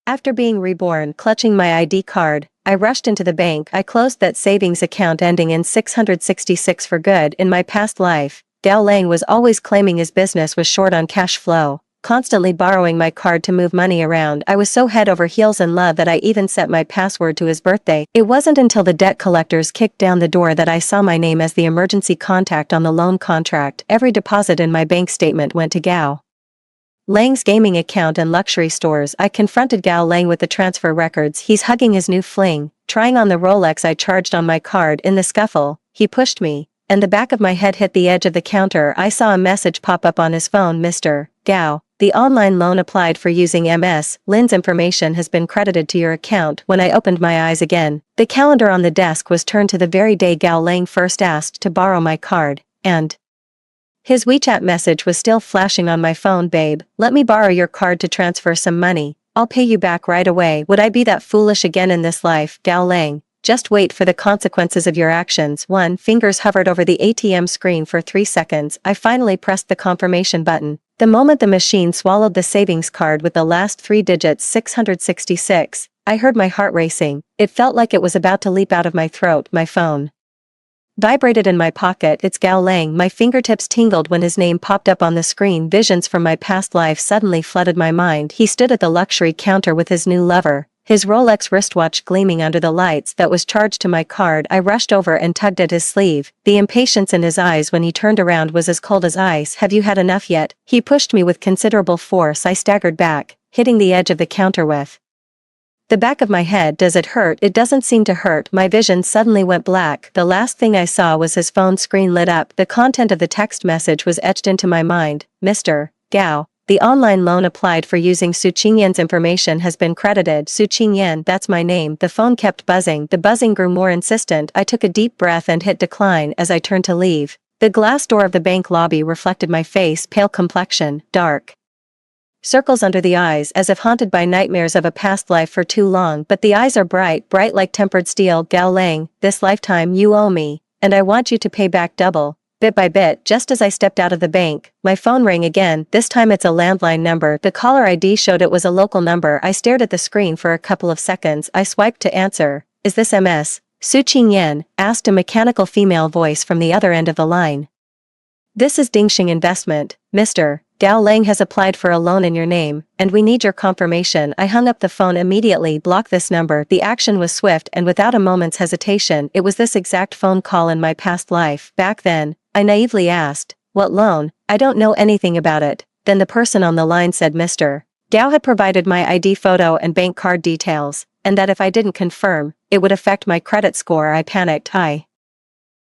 After being reborn, clutching my ID card, I rushed into the bank. I closed that savings account ending in 666 for good. In my past life, Gao Lang was always claiming his business was short on cash flow, constantly borrowing my card to move money around. I was so head over heels in love that I even set my password to his birthday. It wasn't until the debt collectors kicked down the door that I saw my name as the emergency contact on the loan contract. Every deposit in my bank statement went to Gao Lang's gaming account and luxury stores. I confronted Gao Lang with the transfer records. He's hugging his new fling, trying on the Rolex I charged on my card. In the scuffle, he pushed me, and the back of my head hit the edge of the counter. I saw a message pop up on his phone. Mr. Gao, the online loan applied for using Ms. Lin's information has been credited to your account. When I opened my eyes again, the calendar on the desk was turned to the very day Gao Lang first asked to borrow my card, and his WeChat message was still flashing on my phone. Babe, let me borrow your card to transfer some money. I'll pay you back right away. Would I be that foolish again in this life? Gao Lang, just wait for the consequences of your actions. One fingers hovered over the ATM screen for 3 seconds. I finally pressed the confirmation button. The moment the machine swallowed the savings card with the last 3 digits 666, I heard my heart racing. It felt like it was about to leap out of my throat. My phone vibrated in my pocket. It's Gao Lang. My fingertips tingled when his name popped up on the screen. Visions from my past life suddenly flooded my mind. He stood at the luxury counter with his new lover, his Rolex wristwatch gleaming under the lights that was charged to my card. I rushed over and tugged at his sleeve. The impatience in his eyes when he turned around was as cold as ice. Have you had enough yet? He pushed me with considerable force. I staggered back, hitting the edge of the counter with the back of my head. Does it hurt? It doesn't seem to hurt. My vision suddenly went black. The last thing I saw was his phone screen lit up. The content of the text message was etched into my mind. Mr. Gao, the online loan applied for using Su Qingyan's information has been credited. Su Qingyan, that's my name. The phone kept buzzing. The buzzing grew more insistent. I took a deep breath and hit decline as I turned to leave. The glass door of the bank lobby reflected my face, pale complexion, dark circles under the eyes as if haunted by nightmares of a past life for too long. But the eyes are bright, bright like tempered steel. Gao Lang, this lifetime you owe me, and I want you to pay back double. Bit by bit. Just as I stepped out of the bank, my phone rang again. This time it's a landline number. The caller ID showed it was a local number. I stared at the screen for a couple of seconds. I swiped to answer. Is this Ms. Su Qingyan? Asked a mechanical female voice from the other end of the line. This is Dingxing Investment, Mr. Gao Lang has applied for a loan in your name, and we need your confirmation. I hung up the phone immediately. Block this number. The action was swift and without a moment's hesitation. It was this exact phone call in my past life. Back then, I naively asked, what loan? I don't know anything about it. Then the person on the line said Mr. Gao had provided my ID photo and bank card details, and that if I didn't confirm, it would affect my credit score. I panicked. I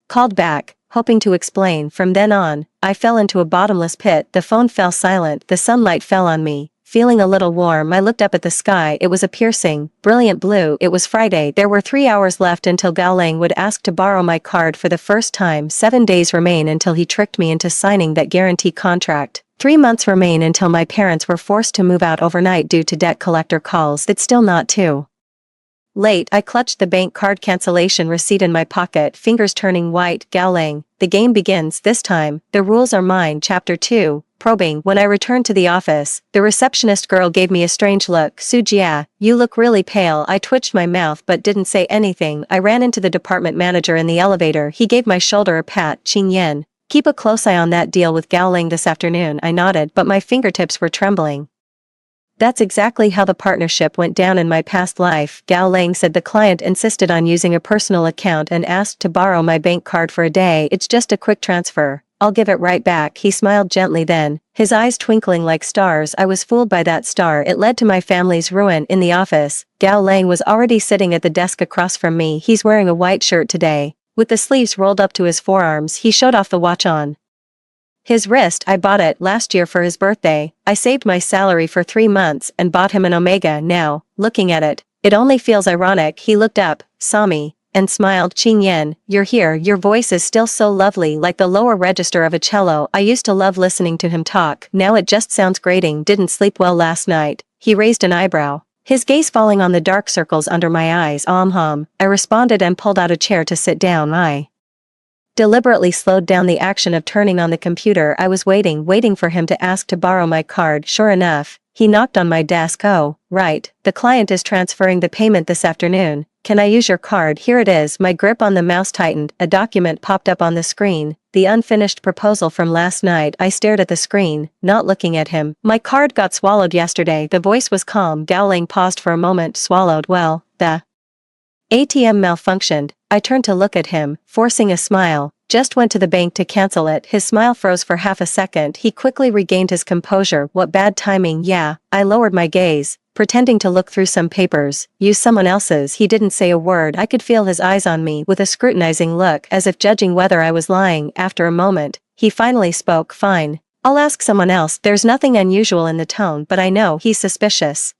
called back, hoping to explain. From then on, I fell into a bottomless pit. The phone fell silent. The sunlight fell on me. Feeling a little warm, I looked up at the sky. It was a piercing, brilliant blue. It was Friday. There were 3 hours left until Gao Lang would ask to borrow my card for the first time. 7 days remain until he tricked me into signing that guarantee contract. 3 months remain until my parents were forced to move out overnight due to debt collector calls. It's still not too late. I clutched the bank card cancellation receipt in my pocket, fingers turning white. Gao Lang, the game begins. This time, the rules are mine. Chapter 2, Probing. When I returned to the office, the receptionist girl gave me a strange look. Su Jia, you look really pale. I twitched my mouth but didn't say anything. I ran into the department manager in the elevator. He gave my shoulder a pat. Qingyan, keep a close eye on that deal with Gao Lang this afternoon. I nodded, but my fingertips were trembling. That's exactly how the partnership went down in my past life. Gao Lang said the client insisted on using a personal account and asked to borrow my bank card for a day. It's just a quick transfer. I'll give it right back. He smiled gently then, his eyes twinkling like stars. I was fooled by that star. It led to my family's ruin. In the office, Gao Lang was already sitting at the desk across from me. He's wearing a white shirt today, with the sleeves rolled up to his forearms. He showed off the watch on his wrist. I bought it last year for his birthday. I saved my salary for 3 months and bought him an Omega. Now, looking at it, it only feels ironic. He looked up, saw me, and smiled. Qingyan, you're here. Your voice is still so lovely, like the lower register of a cello. I used to love listening to him talk. Now it just sounds grating. Didn't sleep well last night. He raised an eyebrow, his gaze falling on the dark circles under my eyes. I responded and pulled out a chair to sit down. I deliberately slowed down the action of turning on the computer. I was waiting for him to ask to borrow my card. Sure enough, He knocked on my desk. Oh, right, the client is transferring the payment this afternoon. Can I use your card? Here it is. My grip on the mouse tightened. A document popped up on the screen. The unfinished proposal from last night. I stared at the screen, not looking at him. My card got swallowed yesterday. The voice was calm. Gao Ling paused for a moment. Swallowed. Well, the ATM malfunctioned. I turned to look at him, forcing a smile. Just went to the bank to cancel it. His smile froze for half a second. He quickly regained his composure. What bad timing. Yeah, I lowered my gaze, pretending to look through some papers. Use someone else's. He didn't say a word. I could feel his eyes on me with a scrutinizing look, as if judging whether I was lying. After a moment, he finally spoke. Fine. I'll ask someone else. There's nothing unusual in the tone, but I know he's suspicious.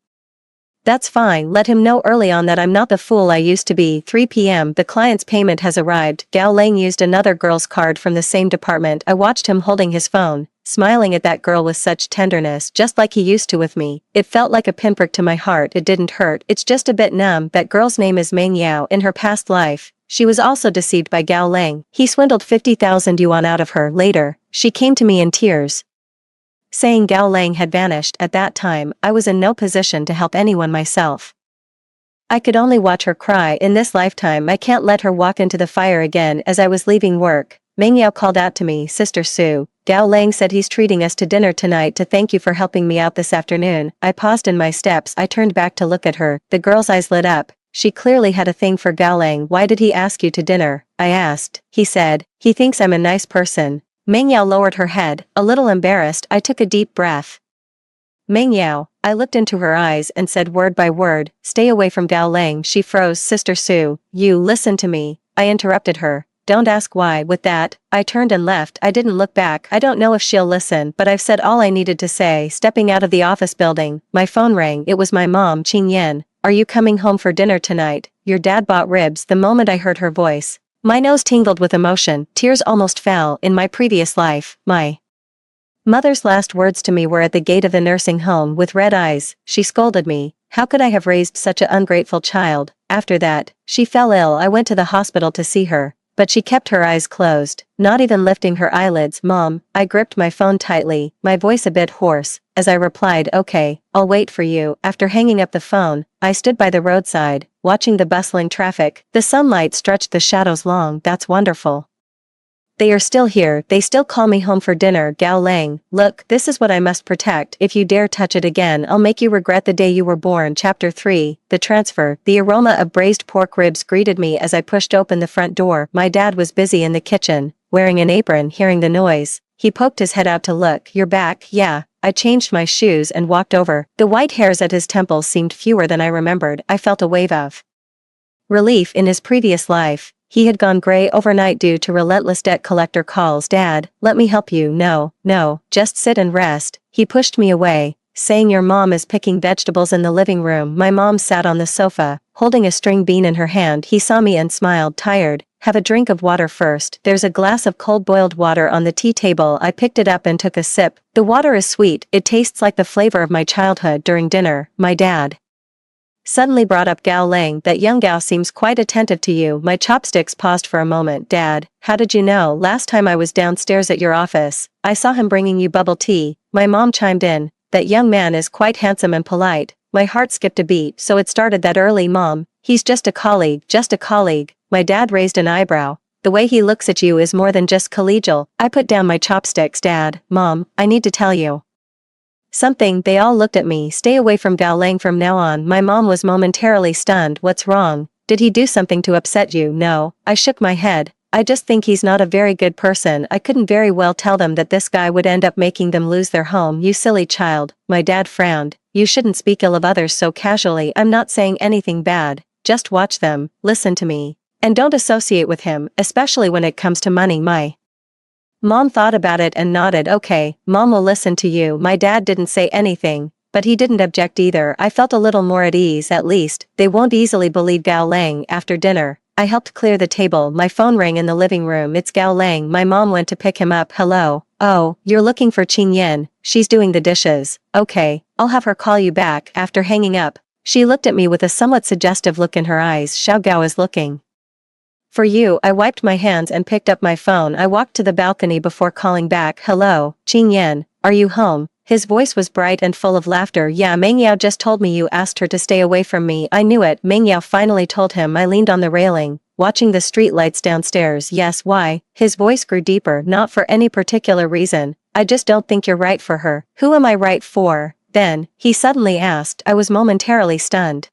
That's fine. Let him know early on that I'm not the fool I used to be. 3 p.m. The client's payment has arrived. Gao Ling used another girl's card from the same department. I watched him holding his phone, smiling at that girl with such tenderness, just like he used to with me. It felt like a pinprick to my heart. It didn't hurt. It's just a bit numb. That girl's name is Meng Yao. In her past life, she was also deceived by Gao Ling. He swindled 50,000 yuan out of her. Later, she came to me in tears, saying Gao Ling had vanished. At that time, I was in no position to help anyone myself. I could only watch her cry. In this lifetime I can't let her walk into the fire again. As I was leaving work, Meng Yao called out to me, Sister Sue, Gao Ling said he's treating us to dinner tonight to thank you for helping me out this afternoon. I paused in my steps. I turned back to look at her. The girl's eyes lit up. She clearly had a thing for Gao Ling. Why did he ask you to dinner? I asked. He said, he thinks I'm a nice person. Meng Yao lowered her head, a little embarrassed. I took a deep breath. Meng Yao, I looked into her eyes and said word by word, stay away from Gao Ling. She froze. Sister Sue, you listen to me. I interrupted her. Don't ask why. With that, I turned and left. I didn't look back. I don't know if she'll listen, but I've said all I needed to say. Stepping out of the office building, my phone rang. It was my mom, Qing Yan. Are you coming home for dinner tonight? Your dad bought ribs. The moment I heard her voice, my nose tingled with emotion. Tears almost fell. In my previous life, my mother's last words to me were at the gate of the nursing home. With red eyes, she scolded me. How could I have raised such an ungrateful child? After that, she fell ill. I went to the hospital to see her, but she kept her eyes closed, not even lifting her eyelids. Mom, I gripped my phone tightly, my voice a bit hoarse, as I replied, okay, I'll wait for you. After hanging up the phone, I stood by the roadside, watching the bustling traffic. The sunlight stretched the shadows long. That's wonderful. They are still here. They still call me home for dinner. Gao Ling, look, this is what I must protect. If you dare touch it again, I'll make you regret the day you were born. Chapter 3, The Transfer. The aroma of braised pork ribs greeted me as I pushed open the front door. My dad was busy in the kitchen, wearing an apron. Hearing the noise, he poked his head out to look. You're back? Yeah. I changed my shoes and walked over. The white hairs at his temples seemed fewer than I remembered. I felt a wave of relief. In his previous life, he had gone gray overnight due to relentless debt collector calls. Dad, let me help you. No, just sit and rest. He pushed me away, saying your mom is picking vegetables in the living room. My mom sat on the sofa, holding a string bean in her hand. He saw me and smiled. Tired? Have a drink of water first. There's a glass of cold boiled water on the tea table. I picked it up and took a sip. The water is sweet. It tastes like the flavor of my childhood. During dinner, my dad suddenly brought up Gao Ling. That young Gao seems quite attentive to you. My chopsticks paused for a moment. Dad, how did you know? Last time I was downstairs at your office, I saw him bringing you bubble tea. My mom chimed in. That young man is quite handsome and polite. My heart skipped a beat. So it started that early. Mom, he's just a colleague. Just a colleague. My dad raised an eyebrow. The way he looks at you is more than just collegial. I put down my chopsticks. Dad, Mom, I need to tell you something. They all looked at me. Stay away from Gao Ling from now on. My mom was momentarily stunned. What's wrong? Did he do something to upset you? No. I shook my head. I just think he's not a very good person. I couldn't very well tell them that this guy would end up making them lose their home. You silly child. My dad frowned. You shouldn't speak ill of others so casually. I'm not saying anything bad. Just watch them, listen to me, and don't associate with him, especially when it comes to money. My mom thought about it and nodded. Okay, Mom will listen to you. My dad didn't say anything, but he didn't object either. I felt a little more at ease. At least, they won't easily believe Gao Ling. After dinner, I helped clear the table. My phone rang in the living room. It's Gao Ling. My mom went to pick him up. Hello. Oh, you're looking for Qing Yan. She's doing the dishes. Okay, I'll have her call you back. After hanging up, she looked at me with a somewhat suggestive look in her eyes. Xiao Gao is looking for you. I wiped my hands and picked up my phone. I walked to the balcony before calling back. Hello, Qing Yan, are you home? His voice was bright and full of laughter. Yeah, Meng Yao just told me you asked her to stay away from me. I knew it, Meng Yao finally told him. I leaned on the railing, watching the street lights downstairs. Yes, why? His voice grew deeper. Not for any particular reason. I just don't think you're right for her. Who am I right for, then? He suddenly asked. I was momentarily stunned.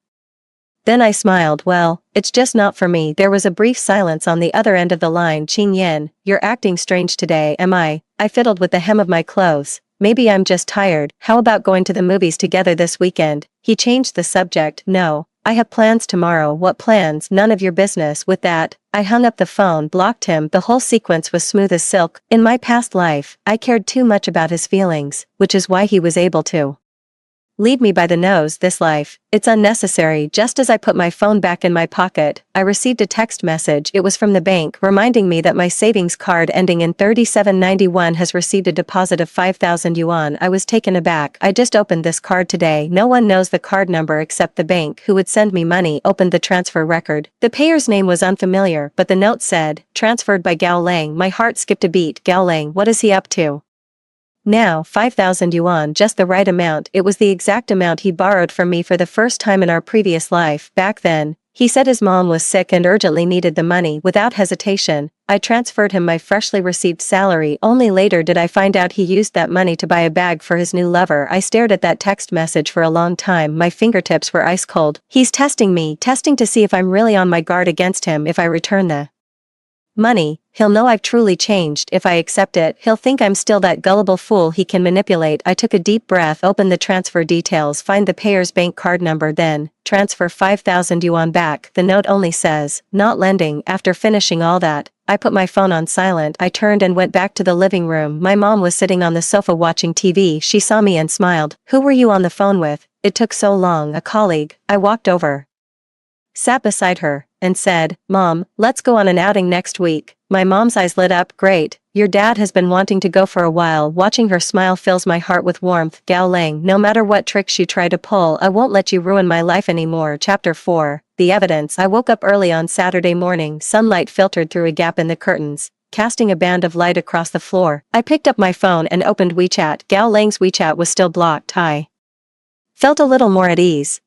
Then I smiled. Well, it's just not for me. There was a brief silence on the other end of the line. Qing Yin, you're acting strange today. Am I? I fiddled with the hem of my clothes. Maybe I'm just tired. How about going to the movies together this weekend? He changed the subject. No, I have plans tomorrow. What plans? None of your business. With that, I hung up the phone, blocked him. The whole sequence was smooth as silk. In my past life, I cared too much about his feelings, which is why he was able to lead me by the nose. This life, it's unnecessary. Just as I put my phone back in my pocket, I received a text message. It was from the bank, reminding me that my savings card ending in 3791 has received a deposit of 5,000 yuan. I was taken aback. I just opened this card today. No one knows the card number except the bank who would send me money. Opened the transfer record. The payer's name was unfamiliar, but the note said, transferred by Gao Lang. My heart skipped a beat. Gao Lang, what is he up to now? 5,000 yuan, just the right amount. It was the exact amount he borrowed from me for the first time in our previous life. Back then, he said his mom was sick and urgently needed the money. Without hesitation, I transferred him my freshly received salary. Only later did I find out he used that money to buy a bag for his new lover. I stared at that text message for a long time. My fingertips were ice cold. He's testing me, testing to see if I'm really on my guard against him. If I return the money, he'll know I've truly changed. If I accept it, he'll think I'm still that gullible fool he can manipulate. I took a deep breath, opened the transfer details, find the payer's bank card number, then transfer 5,000 yuan back. The note only says, not lending. After finishing all that, I put my phone on silent. I turned and went back to the living room. My mom was sitting on the sofa watching TV. She saw me and smiled. Who were you on the phone with? It took so long. A colleague. I walked over, sat beside her, and said, Mom, let's go on an outing next week. My mom's eyes lit up. Great. Your dad has been wanting to go for a while. Watching her smile fills my heart with warmth. Gao Lang, no matter what tricks you try to pull, I won't let you ruin my life anymore. Chapter 4. The evidence. I woke up early on Saturday morning. Sunlight filtered through a gap in the curtains, casting a band of light across the floor. I picked up my phone and opened WeChat. Gao Lang's WeChat was still blocked. I felt a little more at ease.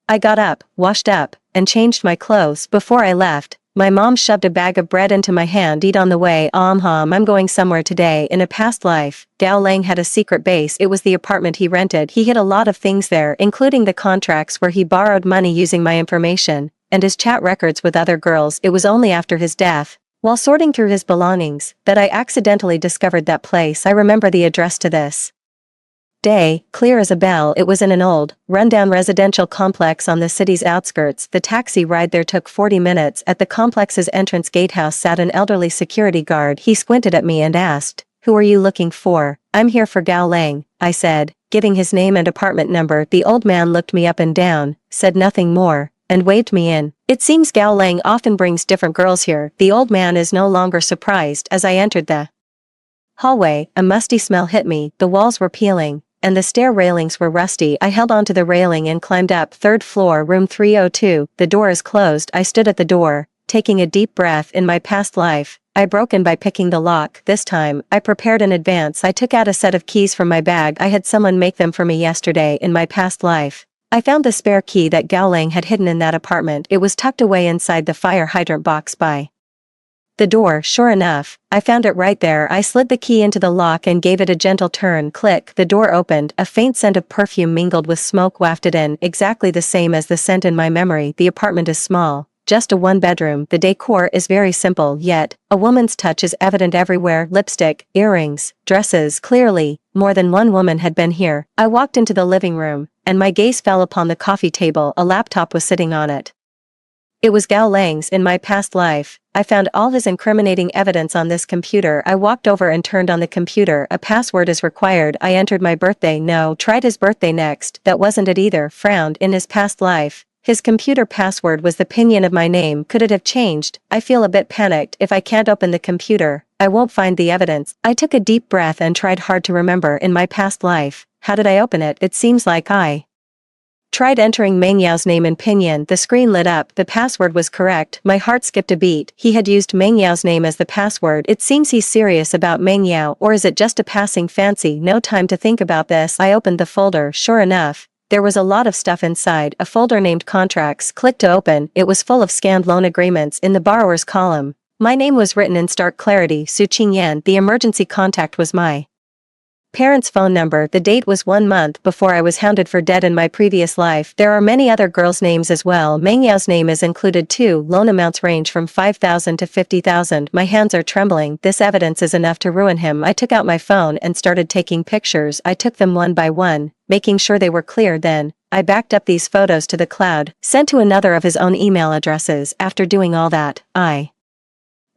I got up, washed up, and changed my clothes. Before I left, my mom shoved a bag of bread into my hand. Eat on the way. I'm going somewhere today. In a past life, Gao Lang had a secret base. It was the apartment he rented. He hid a lot of things there, including the contracts where he borrowed money using my information, and his chat records with other girls. It was only after his death, while sorting through his belongings, that I accidentally discovered that place. I remember the address to this day, clear as a bell. It was in an old, rundown residential complex on the city's outskirts. The taxi ride there took 40 minutes. At the complex's entrance gatehouse sat an elderly security guard. He squinted at me and asked, Who are you looking for? I'm here for Gao Lang, I said, giving his name and apartment number. The old man looked me up and down, said nothing more, and waved me in. It seems Gao Lang often brings different girls here. The old man is no longer surprised. As I entered the hallway, a musty smell hit me. The walls were peeling, and the stair railings were rusty. I held onto the railing and climbed up. 3rd floor, room 302. The door is closed. I stood at the door, taking a deep breath. In my past life, I broke in by picking the lock. This time, I prepared in advance. I took out a set of keys from my bag. I had someone make them for me yesterday. In my past life, I found the spare key that Gao Lang had hidden in that apartment. It was tucked away inside the fire hydrant box by the door. Sure enough, I found it right there. I slid the key into the lock and gave it a gentle turn. Click. The door opened. A faint scent of perfume mingled with smoke wafted in, exactly the same as the scent in my memory. The apartment is small, just a one-bedroom. The decor is very simple, yet a woman's touch is evident everywhere. Lipstick, earrings, dresses. Clearly, more than one woman had been here. I walked into the living room, and my gaze fell upon the coffee table. A laptop was sitting on it. It was Gao Lang's. In my past life, I found all his incriminating evidence on this computer. I walked over and turned on the computer. A password is required. I entered my birthday. No. Tried his birthday next. That wasn't it either. Frowned. In his past life, his computer password was the pinyin of my name. Could it have changed? I feel a bit panicked. If I can't open the computer, I won't find the evidence. I took a deep breath and tried hard to remember. In my past life, how did I open it? It seems like I Tried entering Meng Yao's name in pinyin. The screen lit up. The password was correct. My heart skipped a beat. He had used Meng Yao's name as the password. It seems he's serious about Meng Yao, or is it just a passing fancy? No time to think about this. I opened the folder. Sure enough, there was a lot of stuff inside. A folder named Contracts. Click to open. It was full of scanned loan agreements. In the borrower's column, my name was written in stark clarity. Su Qingyan. The emergency contact was my parents' phone number. The date was 1 month before I was hounded for debt in my previous life. There are many other girls' names as well. Meng Yao's name is included too. Loan amounts range from 5,000 to 50,000. My hands are trembling. This evidence is enough to ruin him. I took out my phone and started taking pictures. I took them one by one, making sure they were clear. Then I backed up these photos to the cloud, sent to another of his own email addresses. After doing all that, I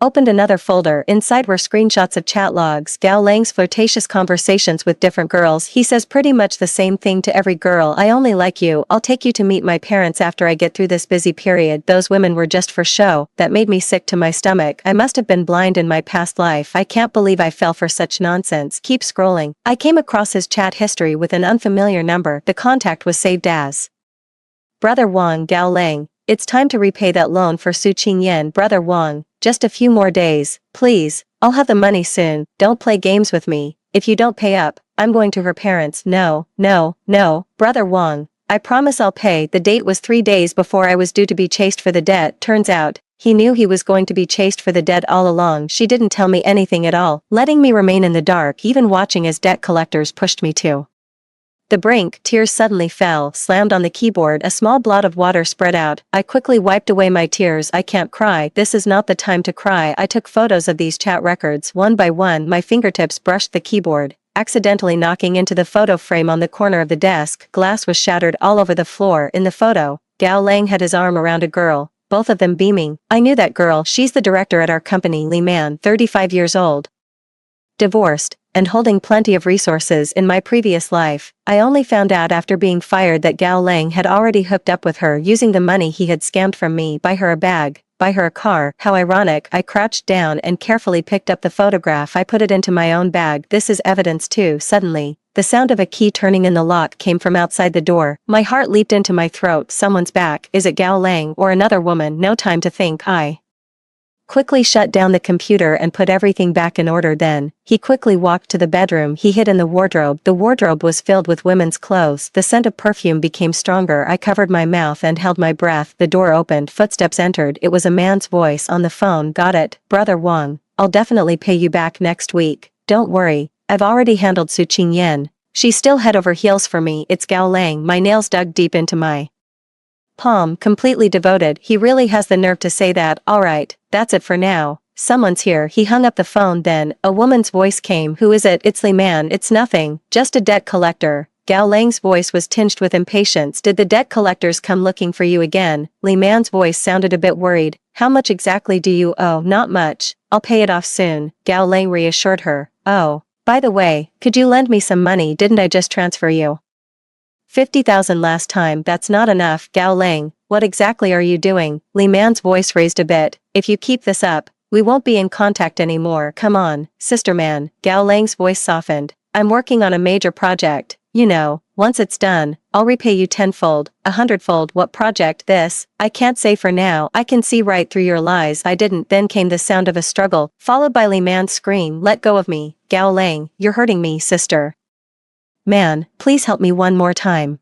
opened another folder. Inside were screenshots of chat logs. Gao Lang's flirtatious conversations with different girls. He says pretty much the same thing to every girl. I only like you. I'll take you to meet my parents after I get through this busy period. Those women were just for show. That made me sick to my stomach. I must have been blind in my past life. I can't believe I fell for such nonsense. Keep scrolling. I came across his chat history with an unfamiliar number. The contact was saved as Brother Wang. Gao Lang. It's time to repay that loan for Su Qingyan. Brother Wang. Just a few more days, please. I'll have the money soon. Don't play games with me. If you don't pay up, I'm going to her parents. No, no, no. Brother Wang. I promise I'll pay. The date was 3 days before I was due to be chased for the debt. Turns out, he knew he was going to be chased for the debt all along. She didn't tell me anything at all, letting me remain in the dark, even watching as debt collectors pushed me to the brink. Tears suddenly fell, slammed on the keyboard. A small blot of water spread out. I quickly wiped away my tears. I can't cry. This is not the time to cry. I took photos of these chat records. One by one, my fingertips brushed the keyboard, accidentally knocking into the photo frame on the corner of the desk. Glass was shattered all over the floor. In the photo, Gao Lang had his arm around a girl, both of them beaming. I knew that girl. She's the director at our company. Li Man, 35 years old, divorced, and holding plenty of resources. In my previous life, I only found out after being fired that Gao Lang had already hooked up with her using the money he had scammed from me. Buy her a bag, buy her a car. How ironic. I crouched down and carefully picked up the photograph. I put it into my own bag. This is evidence too. Suddenly, the sound of a key turning in the lock came from outside the door. My heart leaped into my throat. Someone's back. Is it Gao Lang or another woman? No time to think. I quickly shut down the computer and put everything back in order. Then, he quickly walked to the bedroom. He hid in the wardrobe. The wardrobe was filled with women's clothes. The scent of perfume became stronger. I covered my mouth and held my breath. The door opened. Footsteps entered. It was a man's voice on the phone. Got it, Brother Wang. I'll definitely pay you back next week. Don't worry. I've already handled Su Qingyan. She's still head over heels for me. It's Gao Lang. My nails dug deep into my palm. Completely devoted. He really has the nerve to say that. Alright, that's it for now. Someone's here. He hung up the phone. Then, a woman's voice came. Who is it? It's Li Man. It's nothing. Just a debt collector. Gao Lang's voice was tinged with impatience. Did the debt collectors come looking for you again? Li Man's voice sounded a bit worried. How much exactly do you owe? Not much. I'll pay it off soon. Gao Lang reassured her. Oh, by the way, could you lend me some money? Didn't I just transfer you 50,000 last time? That's not enough. Gao Lang, what exactly are you doing? Li Man's voice raised a bit. If you keep this up, we won't be in contact anymore. Come on, sister man. Gao Lang's voice softened. I'm working on a major project. You know, once it's done, I'll repay you 10-fold, 100-fold. What project? This? I can't say for now. I can see right through your lies. I didn't. Then came the sound of a struggle, followed by Li Man's scream. Let go of me. Gao Lang, you're hurting me, sister man. Please help me one more time.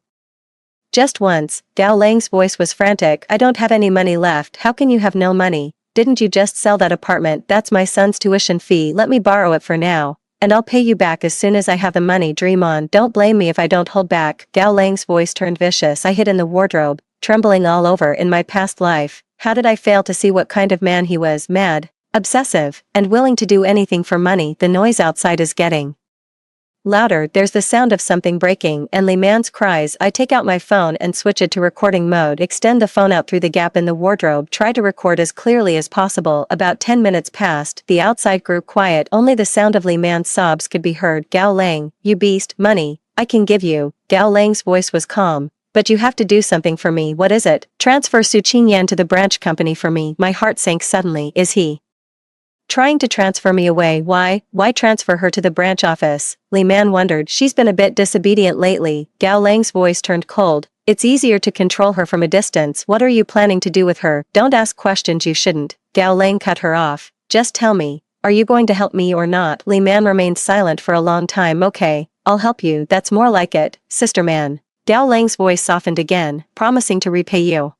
Just once. Gao Lang's voice was frantic. I don't have any money left. How can you have no money? Didn't you just sell that apartment? That's my son's tuition fee. Let me borrow it for now, and I'll pay you back as soon as I have the money. Dream on. Don't blame me if I don't hold back. Gao Lang's voice turned vicious. I hid in the wardrobe, trembling all over. In my past life, how did I fail to see what kind of man he was? Mad, obsessive, and willing to do anything for money. The noise outside is getting louder. There's the sound of something breaking and Li Man's cries. I take out my phone and switch it to recording mode. Extend the phone out through the gap in the wardrobe. Try to record as clearly as possible. About 10 minutes passed. The outside grew quiet. Only the sound of Li Man's sobs could be heard. Gao Lang, you beast. Money, I can give you. Gao Lang's voice was calm. But you have to do something for me. What is it? Transfer Su Qingyan to the branch company for me. My heart sank suddenly. Is he trying to transfer me away? Why transfer her to the branch office? Li Man wondered. She's been a bit disobedient lately. Gao Lang's voice turned cold. It's easier to control her from a distance. What are you planning to do with her? Don't ask questions you shouldn't. Gao Lang cut her off. Just tell me, are you going to help me or not? Li Man remained silent for a long time. Okay, I'll help you, that's more like it, sister man. Gao Lang's voice softened again, promising to repay you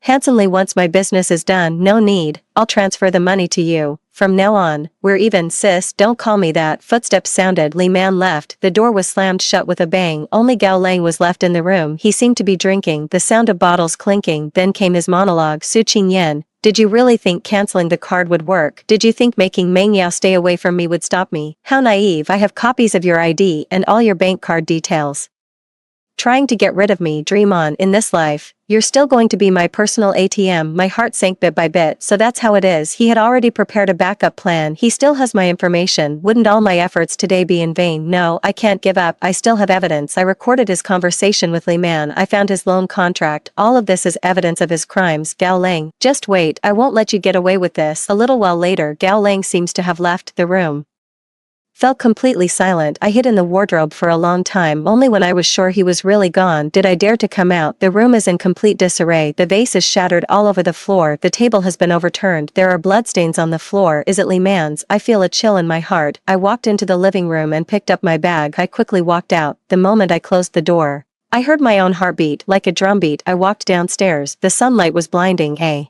handsomely once my business is done. No need, I'll transfer the money to you. From now on, we're even, sis. Don't call me that. Footsteps sounded. Li Man left. The door was slammed shut with a bang. Only Gao Lang was left in the room. He seemed to be drinking. The sound of bottles clinking. Then came his monologue. Su Qingyan, did you really think canceling the card would work? Did you think making Meng Yao stay away from me would stop me? How naive. I have copies of your ID and all your bank card details. Trying to get rid of me. Dream on. In this life, you're still going to be my personal ATM. My heart sank bit by bit. So that's how it is. He had already prepared a backup plan. He still has my information. Wouldn't all my efforts today be in vain? No, I can't give up. I still have evidence. I recorded his conversation with Li Man. I found his loan contract. All of this is evidence of his crimes. Gao Lang, just wait. I won't let you get away with this. A little while later, Gao Lang seems to have left the room. Felt completely silent. I hid in the wardrobe for a long time. Only when I was sure he was really gone did I dare to come out. The room is in complete disarray. The vase is shattered all over the floor. The table has been overturned. There are bloodstains on the floor. Is it Li Man's? I feel a chill in my heart. I walked into the living room and picked up my bag. I quickly walked out. The moment I closed the door, I heard my own heartbeat like a drumbeat. I walked downstairs. The sunlight was blinding. A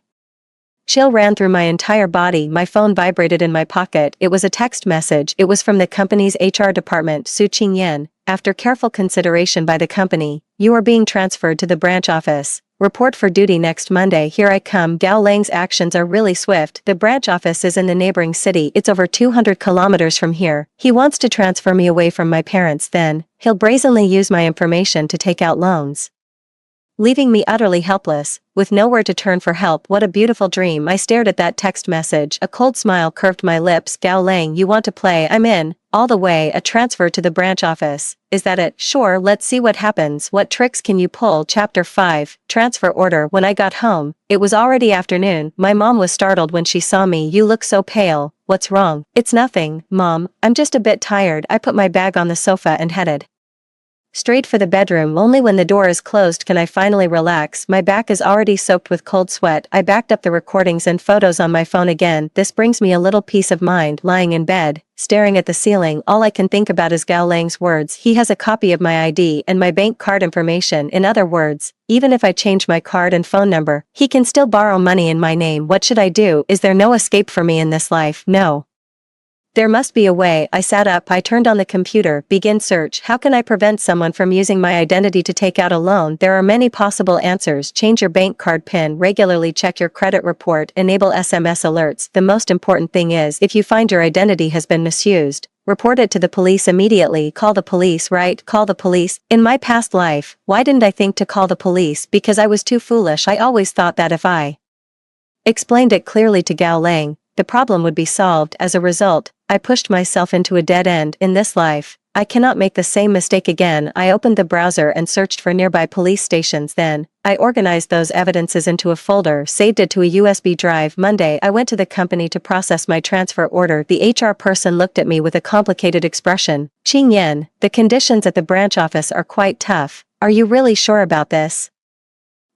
chill ran through my entire body. My phone vibrated in my pocket. It was a text message. It was from the company's HR department. Su Qingyan, after careful consideration by the company, you are being transferred to the branch office. Report for duty next Monday. Here I come. Gao Lang's actions are really swift. The branch office is in the neighboring city. It's over 200 kilometers from here. He wants to transfer me away from my parents. Then, he'll brazenly use my information to take out loans, leaving me utterly helpless, with nowhere to turn for help. What a beautiful dream. I stared at that text message. A cold smile curved my lips. Gao Lang, you want to play? I'm in, all the way. A transfer to the branch office. Is that it? Sure, let's see what happens. What tricks can you pull? Chapter 5, Transfer Order. When I got home, it was already afternoon. My mom was startled when she saw me. You look so pale. What's wrong? It's nothing, Mom. I'm just a bit tired. I put my bag on the sofa and headed straight for the bedroom. Only when the door is closed can I finally relax. My back is already soaked with cold sweat. I backed up the recordings and photos on my phone again. This brings me a little peace of mind. Lying in bed, staring at the ceiling, all I can think about is Gao Lang's words. He has a copy of my ID and my bank card information. In other words, even if I change my card and phone number, he can still borrow money in my name. What should I do? Is there no escape for me in this life? No. There must be a way. I sat up. I turned on the computer. Begin search. How can I prevent someone from using my identity to take out a loan? There are many possible answers. Change your bank card PIN. Regularly check your credit report. Enable SMS alerts. The most important thing is, if you find your identity has been misused, report it to the police immediately. Call the police, right? Call the police. In my past life, why didn't I think to call the police? Because I was too foolish. I always thought that if I explained it clearly to Gao Lang, the problem would be solved. As a result, I pushed myself into a dead end. In this life, I cannot make the same mistake again. I opened the browser and searched for nearby police stations. Then, I organized those evidences into a folder, saved it to a USB drive. Monday, I went to the company to process my transfer order. The HR person looked at me with a complicated expression. Qingyan, the conditions at the branch office are quite tough. Are you really sure about this?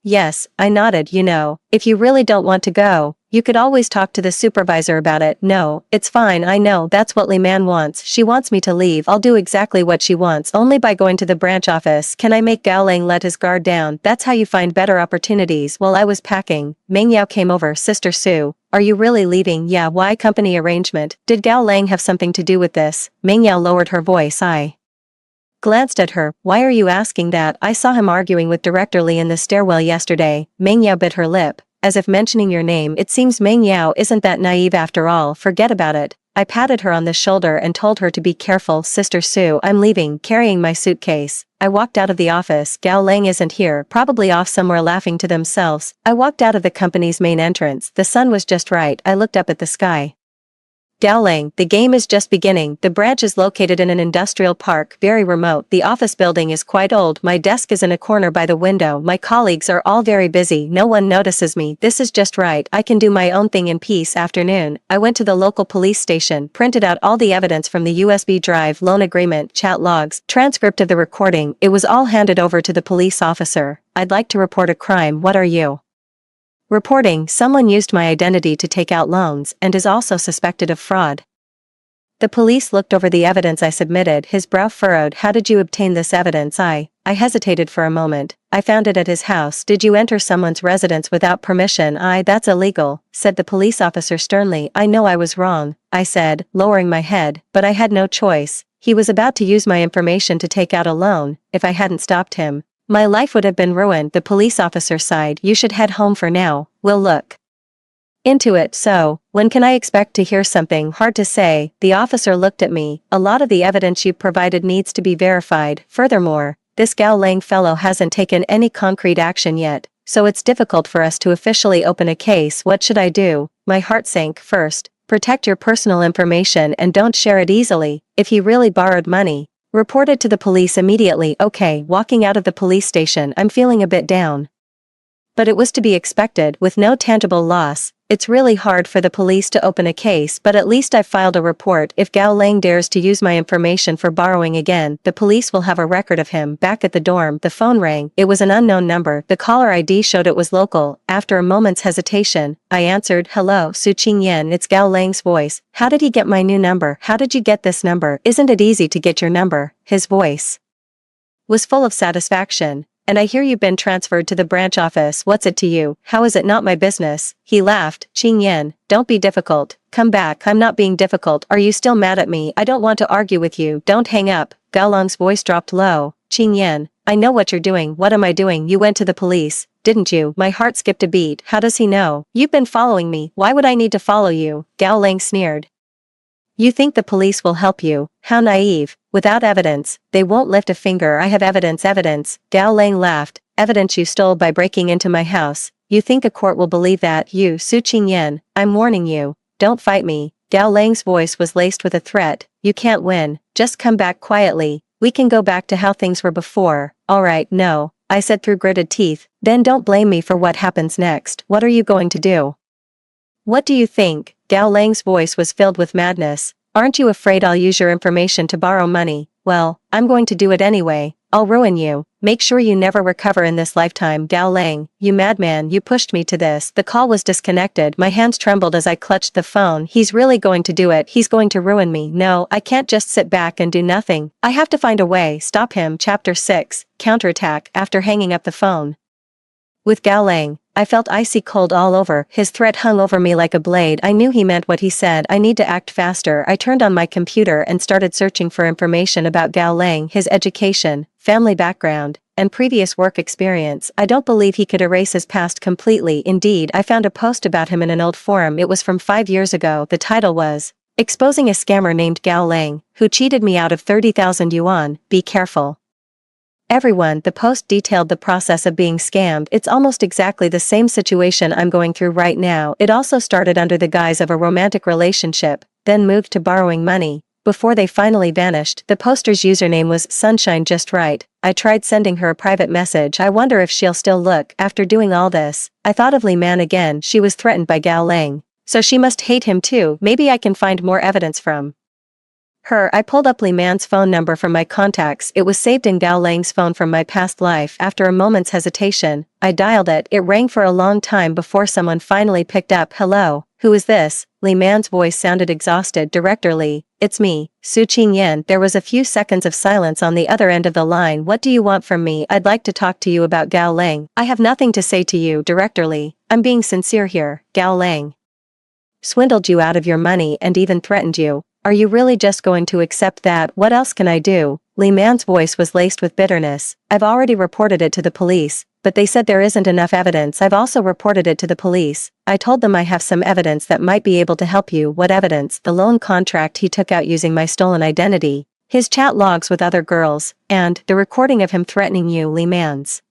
Yes, I nodded. You know, if you really don't want to go, you could always talk to the supervisor about it. No, it's fine. I know that's what Li Man wants. She wants me to leave. I'll do exactly what she wants. Only by going to the branch office can I make Gao Lang let his guard down. That's how you find better opportunities. While I was packing, Meng Yao came over. Sister Sue, are you really leaving? Yeah. Why? Company arrangement. Did Gao Lang have something to do with this? Meng Yao lowered her voice. I glanced at her. Why are you asking that? I saw him arguing with Director Li in the stairwell yesterday. Meng Yao bit her lip, as if mentioning your name. It seems Meng Yao isn't that naive after all. Forget about it. I patted her on the shoulder and told her to be careful. Sister Sue, I'm leaving, carrying my suitcase. I walked out of the office. Gao Lang isn't here, probably off somewhere laughing to themselves. I walked out of the company's main entrance. The sun was just right. I looked up at the sky. Dowling, the game is just beginning. The branch is located in an industrial park, very remote. The office building is quite old. My desk is in a corner by the window. My colleagues are all very busy. No one notices me. This is just right. I can do my own thing in peace. Afternoon, I went to the local police station, printed out all the evidence from the USB drive, loan agreement, chat logs, transcript of the recording. It was all handed over to the police officer. I'd like to report a crime. What are you? Reporting, someone used my identity to take out loans and is also suspected of fraud. The police looked over the evidence I submitted, his brow furrowed. How did you obtain this evidence? I hesitated for a moment. I found it at his house. Did you enter someone's residence without permission? That's illegal, said the police officer sternly. I know I was wrong, I said, lowering my head, but I had no choice. He was about to use my information to take out a loan. If I hadn't stopped him, my life would have been ruined. The police officer sighed. You should head home for now. We'll look into it. So, when can I expect to hear something? Hard to say. The officer looked at me. A lot of the evidence you provided needs to be verified. Furthermore, this Gao Lang fellow hasn't taken any concrete action yet, so it's difficult for us to officially open a case. What should I do? My heart sank. First, protect your personal information and don't share it easily. If he really borrowed money, report it to the police immediately. Okay, walking out of the police station, I'm feeling a bit down. But it was to be expected. With no tangible loss, it's really hard for the police to open a case, but at least I've filed a report. If Gao Lang dares to use my information for borrowing again, the police will have a record of him. Back at the dorm, the phone rang. It was an unknown number. The caller ID showed it was local. After a moment's hesitation, I answered. Hello, Su Qingyan. It's Gao Lang's voice. How did he get my new number? How did you get this number? Isn't it easy to get your number? His voice was full of satisfaction. And I hear you've been transferred to the branch office. What's it to you? How is it not my business? He laughed. Qingyan, don't be difficult. Come back. I'm not being difficult. Are you still mad at me? I don't want to argue with you. Don't hang up. Gao Lang's voice dropped low. Qingyan, I know what you're doing. What am I doing? You went to the police, didn't you? My heart skipped a beat. How does he know? You've been following me. Why would I need to follow you? Gao Lang sneered. You think the police will help you? How naive. Without evidence, they won't lift a finger. I have evidence. Evidence. Gao Lang laughed. Evidence you stole by breaking into my house. You think a court will believe that? You, Su Qingyan, I'm warning you. Don't fight me. Gao Lang's voice was laced with a threat. You can't win. Just come back quietly. We can go back to how things were before. Alright, no, I said through gritted teeth. Then don't blame me for what happens next. What are you going to do? What do you think? Gao Lang's voice was filled with madness. Aren't you afraid I'll use your information to borrow money? Well, I'm going to do it anyway. I'll ruin you. Make sure you never recover in this lifetime. Gao Lang, you madman, you pushed me to this. The call was disconnected. My hands trembled as I clutched the phone. He's really going to do it. He's going to ruin me. No, I can't just sit back and do nothing. I have to find a way. Stop him. Chapter 6, Counterattack. After hanging up the phone with Gao Lang, I felt icy cold all over. His threat hung over me like a blade. I knew he meant what he said. I need to act faster. I turned on my computer and started searching for information about Gao Lang, his education, family background, and previous work experience. I don't believe he could erase his past completely. Indeed, I found a post about him in an old forum. It was from 5 years ago. The title was, Exposing a Scammer Named Gao Lang, Who Cheated Me Out of 30,000 Yuan. Be careful. Everyone. The post detailed the process of being scammed. It's almost exactly the same situation I'm going through right now. It also started under the guise of a romantic relationship, then moved to borrowing money, before they finally vanished. The poster's username was Sunshine Just Right. I tried sending her a private message. I wonder if she'll still look. After doing all this, I thought of Li Man again. She was threatened by Gao Lang, so she must hate him too. Maybe I can find more evidence from her. I pulled up Li Man's phone number from my contacts. It was saved in Gao Lang's phone from my past life. After a moment's hesitation, I dialed it. It rang for a long time before someone finally picked up. Hello, who is this? Li Man's voice sounded exhausted. Director Li, it's me, Su Qingyan. There was a few seconds of silence on the other end of the line. What do you want from me? I'd like to talk to you about Gao Lang. I have nothing to say to you, Director Li. I'm being sincere here. Gao Lang swindled you out of your money and even threatened you. Are you really just going to accept that? What else can I do? Li Man's voice was laced with bitterness. I've already reported it to the police, but they said there isn't enough evidence. I've also reported it to the police. I told them I have some evidence that might be able to help you. What evidence? The loan contract he took out using my stolen identity, his chat logs with other girls, and the recording of him threatening you. Li Man's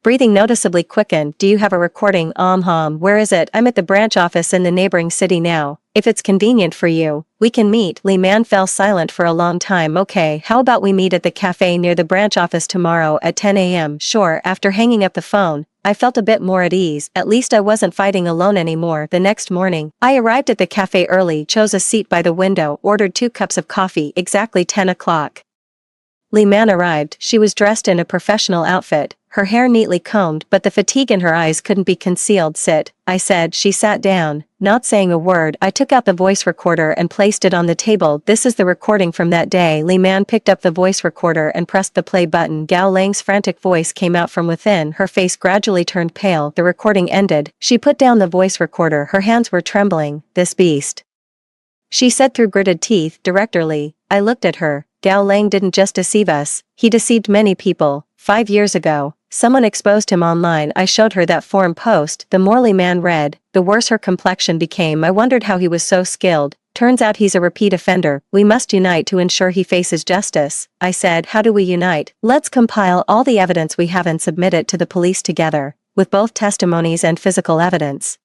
breathing noticeably quickened. Do you have a recording? Where is it? I'm at the branch office in the neighboring city now. if it's convenient for you, we can meet. Li Man fell silent for a long time. Okay, how about we meet at the cafe near the branch office tomorrow at 10 a.m. Sure. After hanging up the phone, I felt a bit more at ease. At least I wasn't fighting alone anymore. The next morning, I arrived at the cafe early, chose a seat by the window, ordered 2 cups of coffee. Exactly 10 o'clock. Li Man arrived. She was dressed in a professional outfit, her hair neatly combed, but the fatigue in her eyes couldn't be concealed. Sit, I said. She sat down. Not saying a word, I took out the voice recorder and placed it on the table. This is the recording from that day. Li Man picked up the voice recorder and pressed the play button. Gao Lang's frantic voice came out from within. Her face gradually turned pale. The recording ended. She put down the voice recorder. Her hands were trembling. This beast, she said through gritted teeth. Directorly, I looked at her. Gao Lang didn't just deceive us, he deceived many people. 5 years ago, someone exposed him online. I showed her that forum post. The more Li Man read, the worse her complexion became. I wondered how he was so skilled. Turns out he's a repeat offender. We must unite to ensure he faces justice. I said. How do we unite? Let's compile all the evidence we have and submit it to the police together, with both testimonies and physical evidence.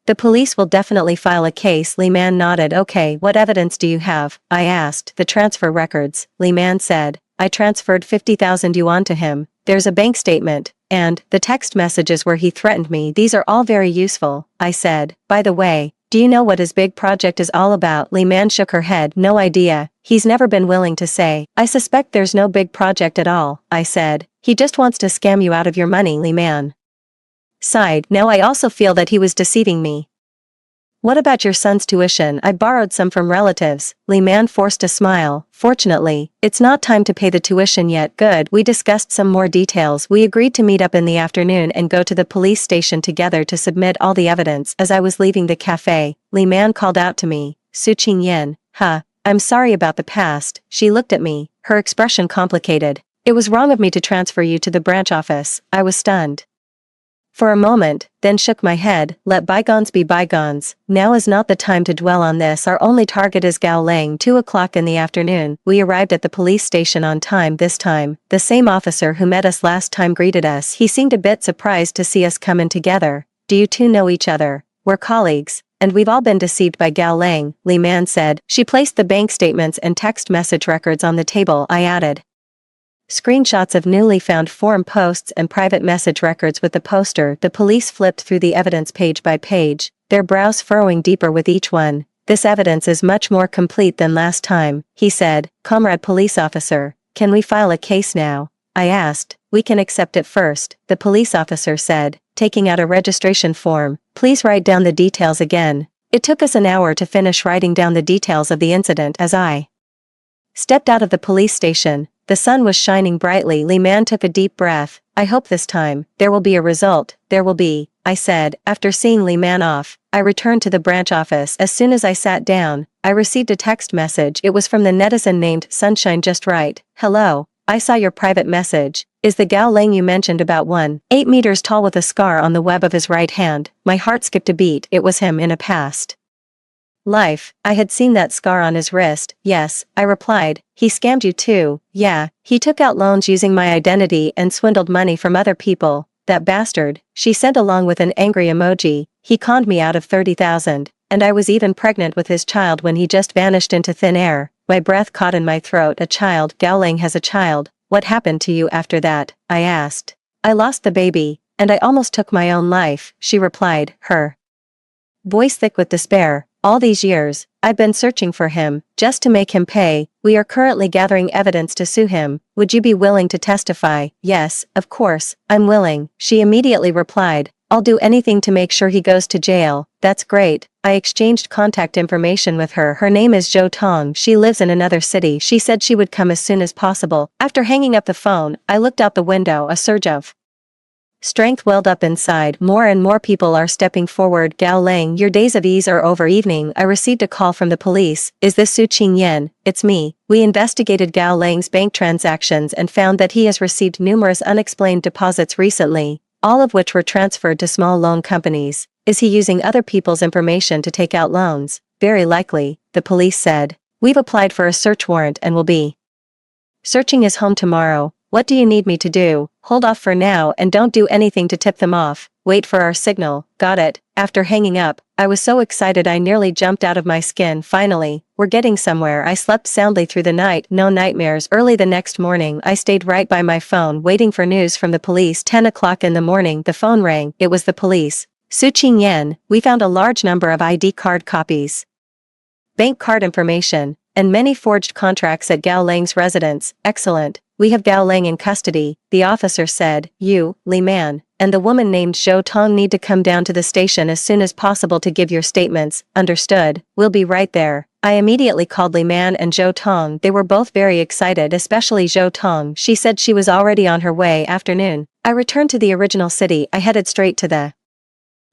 The police will definitely file a case. Li Man nodded. Okay, what evidence do you have? I asked. The transfer records, Li Man said. I transferred 50,000 yuan to him. There's a bank statement, and the text messages where he threatened me. These are all very useful, I said. By the way, do you know what his big project is all about? Li Man shook her head. No idea. He's never been willing to say. I suspect there's no big project at all, I said. He just wants to scam you out of your money. Li Man sighed. Now I also feel that he was deceiving me. What about your son's tuition? I borrowed some from relatives. Li Man forced a smile. Fortunately, it's not time to pay the tuition yet. Good. We discussed some more details. We agreed to meet up in the afternoon and go to the police station together to submit all the evidence. As I was leaving the cafe, Li Man called out to me, Su Qingyan, I'm sorry about the past. She looked at me, her expression complicated. It was wrong of me to transfer you to the branch office. I was stunned for a moment, then shook my head. Let bygones be bygones. Now is not the time to dwell on this. Our only target is Gao Lang. 2 o'clock in the afternoon, we arrived at the police station on time. This time, the same officer who met us last time greeted us. He seemed a bit surprised to see us come in together. Do you two know each other? We're colleagues, and we've all been deceived by Gao Lang, Li Man said. She placed the bank statements and text message records on the table. I added screenshots of newly found forum posts and private message records with the poster. The police flipped through the evidence page by page, their brows furrowing deeper with each one. This evidence is much more complete than last time, he said. Comrade police officer, can we file a case now? I asked. We can accept it first, the police officer said, taking out a registration form. Please write down the details again. It took us an hour to finish writing down the details of the incident. As I stepped out of the police station, the sun was shining brightly. Li Man took a deep breath. I hope this time, there will be a result. There will be, I said. After seeing Li Man off, I returned to the branch office. As soon as I sat down, I received a text message. It was from the netizen named Sunshine Just Right. Hello, I saw your private message. Is the Gao Lang you mentioned about 1.8 meters tall with a scar on the web of his right hand? My heart skipped a beat. It was him in a past life. I had seen that scar on his wrist. Yes, I replied. He scammed you too. Yeah, he took out loans using my identity and swindled money from other people. That bastard, she said along with an angry emoji. He conned me out of 30,000, and I was even pregnant with his child when he just vanished into thin air. My breath caught in my throat. A child? Gao Lang has a child. What happened to you after that? I asked. I lost the baby, and I almost took my own life, she replied, her voice thick with despair. All these years, I've been searching for him, just to make him pay. We are currently gathering evidence to sue him. Would you be willing to testify? Yes, of course, I'm willing, she immediately replied. I'll do anything to make sure he goes to jail. That's great. I exchanged contact information with her. Her name is Zhou Tong. She lives in another city. She said she would come as soon as possible. After hanging up the phone, I looked out the window. A surge of strength welled up inside. More and more people are stepping forward. Gao Lang, your days of ease are over. Evening, I received a call from the police. Is this Su Qingyan? It's me. We investigated Gao Lang's bank transactions and found that he has received numerous unexplained deposits recently, all of which were transferred to small loan companies. Is he using other people's information to take out loans? Very likely, the police said. We've applied for a search warrant and will be searching his home tomorrow. What do you need me to do? Hold off for now and don't do anything to tip them off. Wait for our signal. Got it. After hanging up, I was so excited I nearly jumped out of my skin. Finally, we're getting somewhere. I slept soundly through the night, no nightmares. Early the next morning, I stayed right by my phone waiting for news from the police. 10 o'clock in the morning, the phone rang. It was the police. Su Qingyan, we found a large number of ID card copies, bank card information, and many forged contracts at Gao Lang's residence. Excellent. We have Gao Lang in custody, the officer said. You, Li Man, and the woman named Zhou Tong need to come down to the station as soon as possible to give your statements. Understood. We'll be right there. I immediately called Li Man and Zhou Tong. They were both very excited, especially Zhou Tong. She said she was already on her way. Afternoon. I returned to the original city. I headed straight to the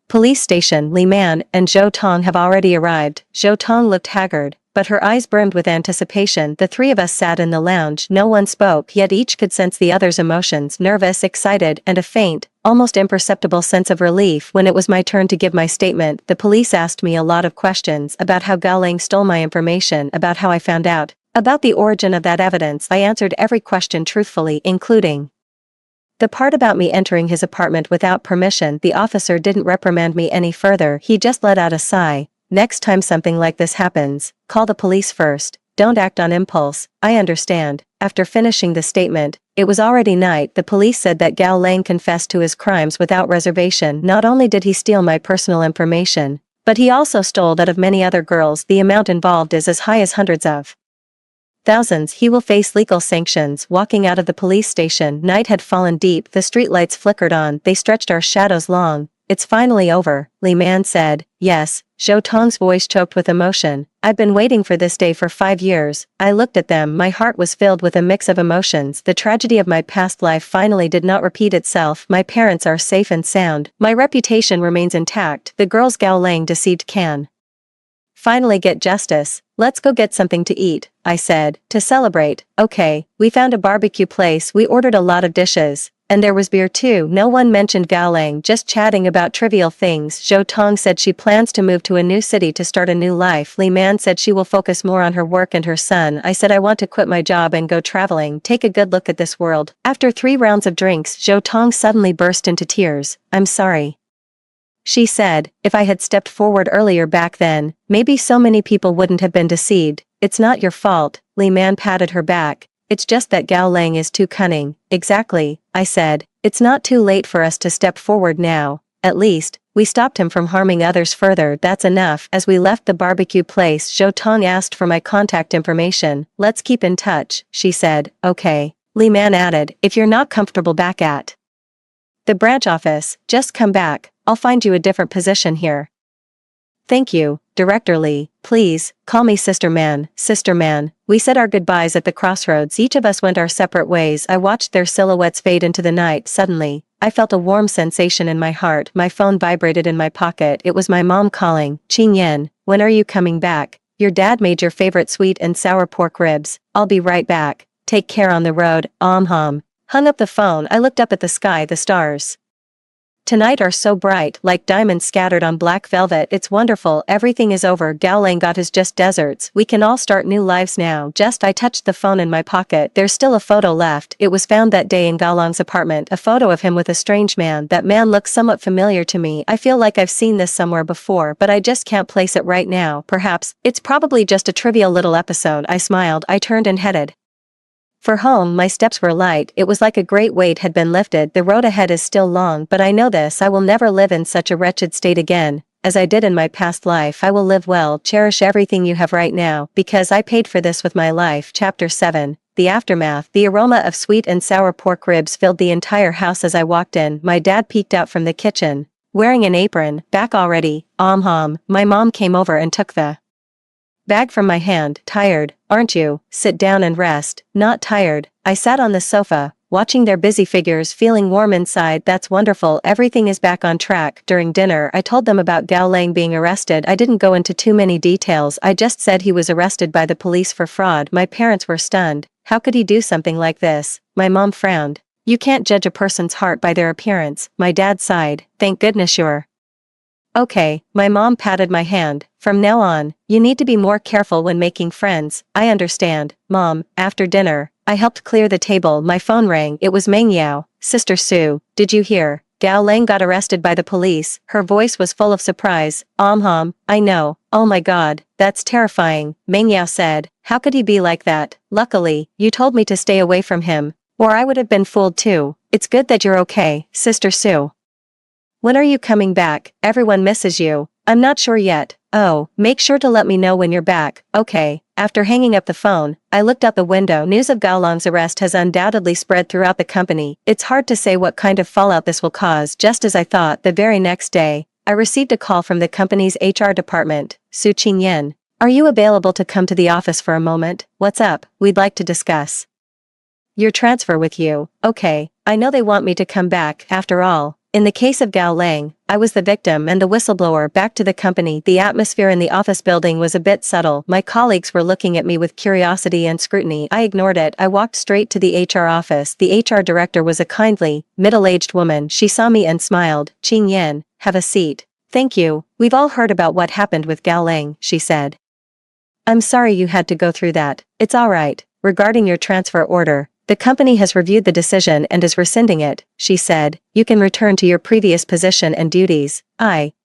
police station. Li Man and Zhou Tong have already arrived. Zhou Tong looked haggard, but her eyes brimmed with anticipation. The three of us sat in the lounge. No one spoke, yet each could sense the other's emotions: nervous, excited, and a faint, almost imperceptible sense of relief. When it was my turn to give my statement, the police asked me a lot of questions about how Gao Lang stole my information, about how I found out about the origin of that evidence. I answered every question truthfully, including the part about me entering his apartment without permission. The officer didn't reprimand me any further. He just let out a sigh. Next time something like this happens, call the police first. Don't act on impulse. I understand. After finishing the statement, it was already night. The police said that Gao Lang confessed to his crimes without reservation. Not only did he steal my personal information, but he also stole that of many other girls. The amount involved is as high as hundreds of thousands. He will face legal sanctions. Walking out of the police station, night had fallen deep. The streetlights flickered on. They stretched our shadows long. It's finally over, Li Man said. Yes. Zhou Tong's voice choked with emotion. I've been waiting for this day for 5 years. I looked at them. My heart was filled with a mix of emotions. The tragedy of my past life finally did not repeat itself. My parents are safe and sound. My reputation remains intact. The girls Gao Lang deceived can finally get justice. Let's go get something to eat, I said, to celebrate. Okay. We found a barbecue place. We ordered a lot of dishes. And there was beer too. No one mentioned Gao Lang, just chatting about trivial things. Zhou Tong said she plans to move to a new city to start a new life. Li Man said she will focus more on her work and her son. I said I want to quit my job and go traveling, take a good look at this world. After 3 rounds of drinks, Zhou Tong suddenly burst into tears. I'm sorry, she said. If I had stepped forward earlier back then, maybe so many people wouldn't have been deceived. It's not your fault. Li Man patted her back. It's just that Gao Lang is too cunning. Exactly, I said. It's not too late for us to step forward now. At least, we stopped him from harming others further. That's enough. As we left the barbecue place, Zhou Tong asked for my contact information. Let's keep in touch, she said. Okay. Li Man added, if you're not comfortable back at the branch office, just come back. I'll find you a different position here. Thank you, Director Li. Please, call me Sister Man. Sister Man. We said our goodbyes at the crossroads. Each of us went our separate ways. I watched their silhouettes fade into the night. Suddenly, I felt a warm sensation in my heart. My phone vibrated in my pocket. It was my mom calling. Qingyan, when are you coming back? Your dad made your favorite sweet and sour pork ribs. I'll be right back. Take care on the road. Hum. Hung up the phone. I looked up at the sky. The stars tonight are so bright, like diamonds scattered on black velvet. It's wonderful. Everything is over. Gao Lang got his just deserts. We can all start new lives now. I touched the phone in my pocket. There's still a photo left. It was found that day in Gao Lang's apartment. A photo of him with a strange man. That man looks somewhat familiar to me. I feel like I've seen this somewhere before, but I just can't place it right now. Perhaps, it's probably just a trivial little episode. I smiled. I turned and headed for home. My steps were light. It was like a great weight had been lifted. The road ahead is still long, but I know this: I will never live in such a wretched state again, as I did in my past life. I will live well. Cherish everything you have right now, because I paid for this with my life. Chapter 7. The aftermath. The aroma of sweet and sour pork ribs filled the entire house as I walked in. My dad peeked out from the kitchen, wearing an apron. Back already? Hum. My mom came over and took the bag from my hand. Tired, aren't you? Sit down and rest. Not tired. I sat on the sofa, watching their busy figures, feeling warm inside. That's wonderful. Everything is back on track. During dinner, I told them about Gao Lang being arrested. I didn't go into too many details. I just said he was arrested by the police for fraud. My parents were stunned. How could he do something like this? My mom frowned. You can't judge a person's heart by their appearance. My dad sighed. Thank goodness you're okay. My mom patted my hand. From now on, you need to be more careful when making friends. I understand, Mom. After dinner, I helped clear the table. My phone rang. It was Meng Yao. Sister Sue, did you hear? Gao Lang got arrested by the police. Her voice was full of surprise. I know. Oh my god, that's terrifying, Meng Yao said. How could he be like that? Luckily, you told me to stay away from him. Or I would have been fooled too. It's good that you're okay, Sister Sue. When are you coming back? Everyone misses you. I'm not sure yet. Oh, make sure to let me know when you're back, okay? After hanging up the phone, I looked out the window. News of Gao Lang's arrest has undoubtedly spread throughout the company. It's hard to say what kind of fallout this will cause. Just as I thought, the very next day, I received a call from the company's HR department. Su Qingyan, are you available to come to the office for a moment? What's up? We'd like to discuss your transfer with you. Okay, I know they want me to come back. After all, in the case of Gao Lang, I was the victim and the whistleblower. Back to the company. The atmosphere in the office building was a bit subtle. My colleagues were looking at me with curiosity and scrutiny. I ignored it. I walked straight to the HR office. The HR director was a kindly, middle-aged woman. She saw me and smiled. Qing Yan, have a seat. Thank you. We've all heard about what happened with Gao Lang, she said. I'm sorry you had to go through that. It's all right. Regarding your transfer order, the company has reviewed the decision and is rescinding it, she said. You can return to your previous position and duties.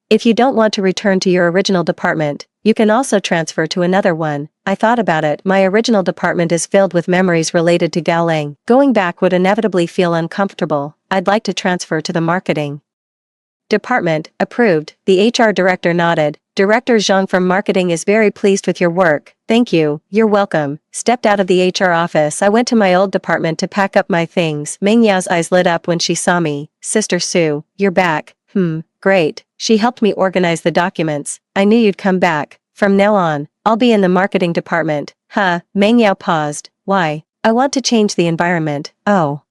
If you don't want to return to your original department, you can also transfer to another one. I thought about it. My original department is filled with memories related to Gao Lang. Going back would inevitably feel uncomfortable. I'd like to transfer to the marketing department. Approved. The HR director nodded. Director Zhang from marketing is very pleased with your work. Thank you. You're welcome. Stepped out of the HR office. I went to my old department to pack up my things. Meng Yao's eyes lit up when she saw me. Sister Sue, you're back. Great. She helped me organize the documents. I knew you'd come back. From now on, I'll be in the marketing department. Meng Yao paused. Why? I want to change the environment. Oh.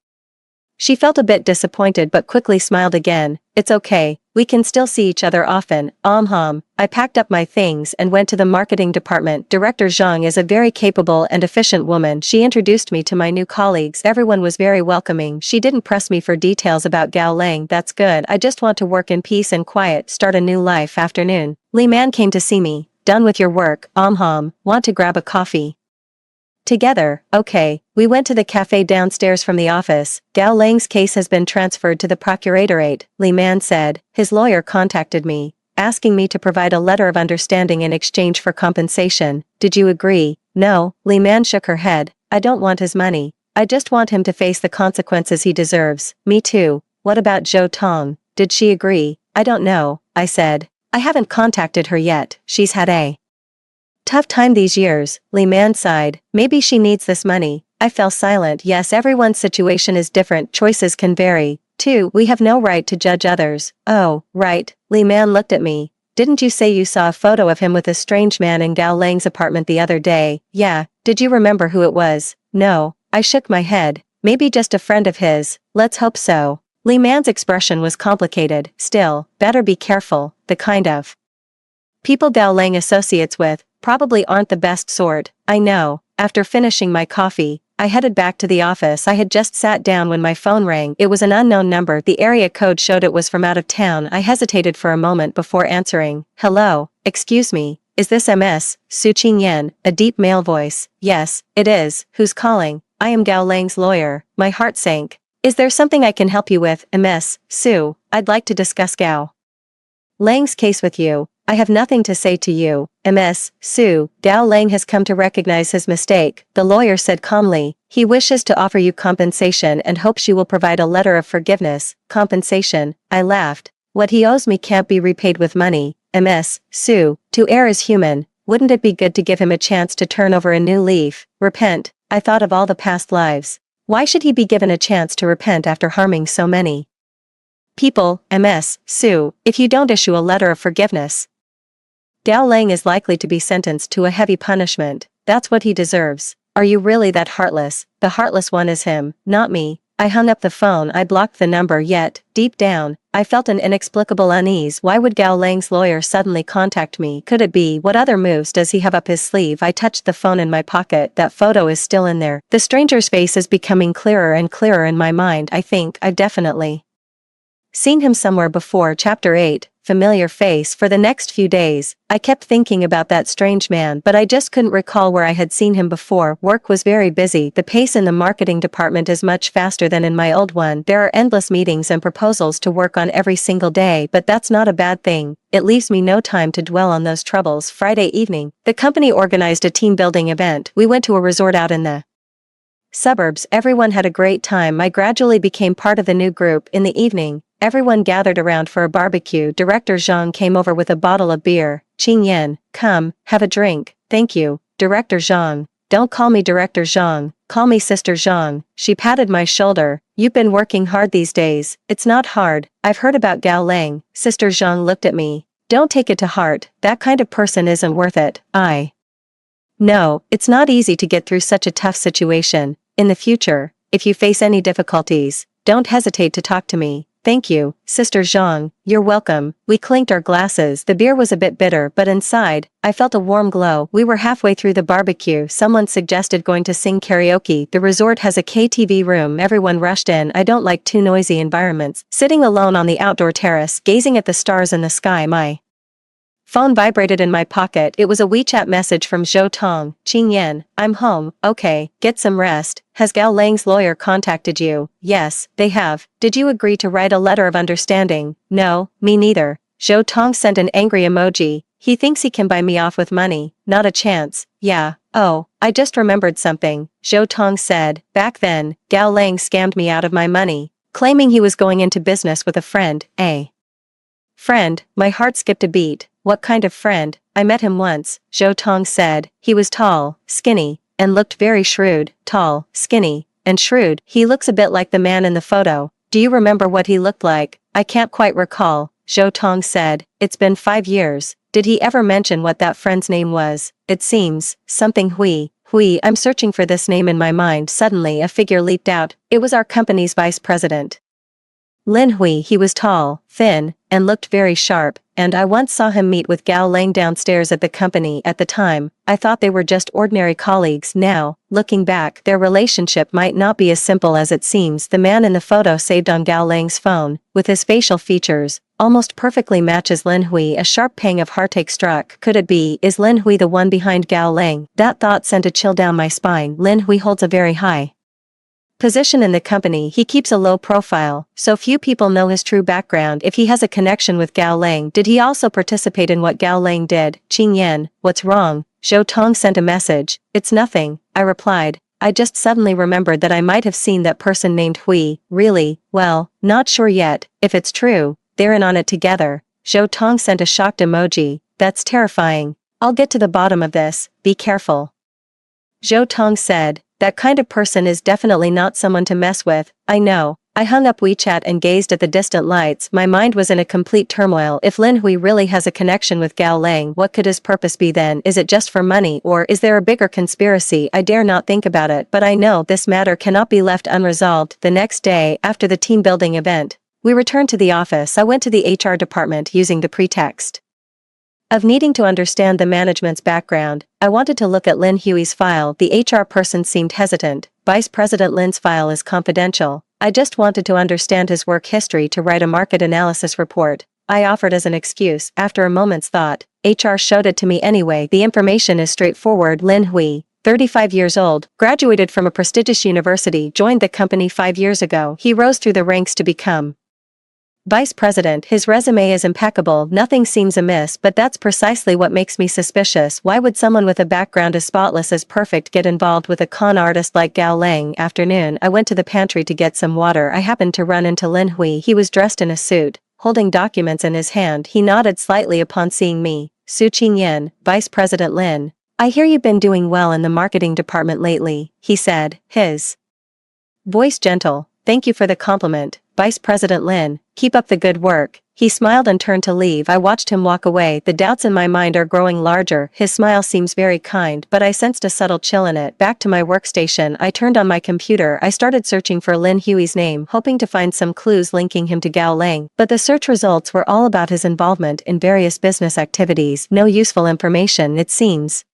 She felt a bit disappointed but quickly smiled again. It's okay, we can still see each other often. I packed up my things and went to the marketing department. Director Zhang is a very capable and efficient woman. She introduced me to my new colleagues. Everyone was very welcoming. She didn't press me for details about Gao Lang. That's good. I just want to work in peace and quiet, start a new life. Afternoon. Li Man came to see me. Done with your work. Want to grab a coffee together? Okay. We went to the cafe downstairs from the office. Gao Lang's case has been transferred to the procuratorate, Li Man said. His lawyer contacted me, asking me to provide a letter of understanding in exchange for compensation. Did you agree? No, Li Man shook her head. I don't want his money. I just want him to face the consequences he deserves. Me too. What about Zhou Tong? Did she agree? I don't know, I said. I haven't contacted her yet. She's had a tough time these years, Li Man sighed. Maybe she needs this money. I fell silent. Yes, everyone's situation is different. Choices can vary. 2. We have no right to judge others. Oh, right. Li Man looked at me. Didn't you say you saw a photo of him with a strange man in Gao Lang's apartment the other day? Yeah. Did you remember who it was? No. I shook my head. Maybe just a friend of his. Let's hope so. Li Man's expression was complicated. Still, better be careful. The kind of people Gao Lang associates with probably aren't the best sort. I know. After finishing my coffee, I headed back to the office. I had just sat down when my phone rang. It was an unknown number. The area code showed it was from out of town. I hesitated for a moment before answering. Hello, excuse me, is this Ms. Su Qingyan? A deep male voice. Yes, it is. Who's calling? I am Gao Lang's lawyer. My heart sank. Is there something I can help you with, Ms. Su? I'd like to discuss Gao Lang's case with you. I have nothing to say to you, Ms. Su. Gao Lang has come to recognize his mistake, the lawyer said calmly. He wishes to offer you compensation and hopes you will provide a letter of forgiveness. Compensation? I laughed. What he owes me can't be repaid with money, Ms. Su. To err is human. Wouldn't it be good to give him a chance to turn over a new leaf? Repent? I thought of all the past lives. Why should he be given a chance to repent after harming so many people? Ms. Su, if you don't issue a letter of forgiveness, Gao Lang is likely to be sentenced to a heavy punishment. That's what he deserves. Are you really that heartless? The heartless one is him, not me. I hung up the phone. I blocked the number, yet, deep down, I felt an inexplicable unease. Why would Gao Lang's lawyer suddenly contact me? Could it be? What other moves does he have up his sleeve? I touched the phone in my pocket. That photo is still in there. The stranger's face is becoming clearer and clearer in my mind. I think I've definitely Seen him somewhere before. Chapter 8, familiar face. For the next few days, I kept thinking about that strange man, but I just couldn't recall where I had seen him before. Work was very busy. The pace in the marketing department is much faster than in my old one. There are endless meetings and proposals to work on every single day, but that's not a bad thing. It leaves me no time to dwell on those troubles. Friday evening, the company organized a team building event. We went to a resort out in the suburbs. Everyone had a great time. I gradually became part of the new group. In the evening, everyone gathered around for a barbecue. Director Zhang came over with a bottle of beer. Qing Yan, come, have a drink. Thank you, Director Zhang. Don't call me Director Zhang, call me Sister Zhang. She patted my shoulder. You've been working hard these days. It's not hard. I've heard about Gao Lang. Sister Zhang looked at me. Don't take it to heart. That kind of person isn't worth it. No, it's not easy to get through such a tough situation. In the future, if you face any difficulties, don't hesitate to talk to me. Thank you, Sister Zhang. You're welcome. We clinked our glasses. The beer was a bit bitter, but inside, I felt a warm glow. We were halfway through the barbecue. Someone suggested going to sing karaoke. The resort has a KTV room. Everyone rushed in. I don't like too noisy environments. Sitting alone on the outdoor terrace, gazing at the stars in the sky, my phone vibrated in my pocket. It was a WeChat message from Zhou Tong. Qing Yan, I'm home. Okay, get some rest. Has Gao Lang's lawyer contacted you? Yes, they have. Did you agree to write a letter of understanding? No, me neither. Zhou Tong sent an angry emoji. He thinks he can buy me off with money. Not a chance. Yeah. Oh, I just remembered something. Zhou Tong said. Back then, Gao Lang scammed me out of my money, claiming he was going into business with a friend. Friend, my heart skipped a beat. What kind of friend? I met him once, Zhou Tong said. He was tall, skinny, and looked very shrewd. Tall, skinny, and shrewd. He looks a bit like the man in the photo. Do you remember what he looked like? I can't quite recall, Zhou Tong said. It's been 5 years. Did he ever mention what that friend's name was? It seems, something Hui. I'm searching for this name in my mind. Suddenly a figure leaped out. It was our company's vice president, Lin Hui. He was tall, thin, and looked very sharp, and I once saw him meet with Gao Lang downstairs at the company. At the time, I thought they were just ordinary colleagues. Now, looking back, their relationship might not be as simple as it seems. The man in the photo saved on Gao Lang's phone, with his facial features, almost perfectly matches Lin Hui. A sharp pang of heartache struck. Could it be? Is Lin Hui the one behind Gao Lang? That thought sent a chill down my spine. Lin Hui holds a very high position in the company. He keeps a low profile, so few people know his true background. If he has a connection with Gao Lang, did he also participate in what Gao Lang did? Qing Yan, what's wrong? Zhou Tong sent a message. It's nothing, I replied. I just suddenly remembered that I might have seen that person named Hui. Really? Well, not sure yet. If it's true, they're in on it together. Zhou Tong sent a shocked emoji. That's terrifying. I'll get to the bottom of this. Be careful, Zhou Tong said. That kind of person is definitely not someone to mess with. I know. I hung up WeChat and gazed at the distant lights. My mind was in a complete turmoil. If Lin Hui really has a connection with Gao Lang, what could his purpose be then? Is it just for money, or is there a bigger conspiracy? I dare not think about it, but I know this matter cannot be left unresolved. The next day, after the team building event, we returned to the office. I went to the HR department using the pretext of needing to understand the management's background. I wanted to look at Lin Hui's file. The HR person seemed hesitant. Vice President Lin's file is confidential. I just wanted to understand his work history to write a market analysis report. I offered as an excuse. After a moment's thought, HR showed it to me anyway. The information is straightforward. Lin Hui, 35 years old, graduated from a prestigious university, joined the company 5 years ago. He rose through the ranks to become Vice President. His resume is impeccable. Nothing seems amiss, but that's precisely what makes me suspicious. Why would someone with a background as spotless as perfect get involved with a con artist like Gao Lang? Afternoon, I went to the pantry to get some water. I happened to run into Lin Hui. He was dressed in a suit, holding documents in his hand. He nodded slightly upon seeing me. Su Qingyan, Vice President Lin. I hear you've been doing well in the marketing department lately, he said, his voice gentle. Thank you for the compliment, Vice President Lin. Keep up the good work. He smiled and turned to leave. I watched him walk away. The doubts in my mind are growing larger. His smile seems very kind, but I sensed a subtle chill in it. Back to my workstation, I turned on my computer. I started searching for Lin Hui's name, hoping to find some clues linking him to Gao Lang, but the search results were all about his involvement in various business activities. No useful information, it seems.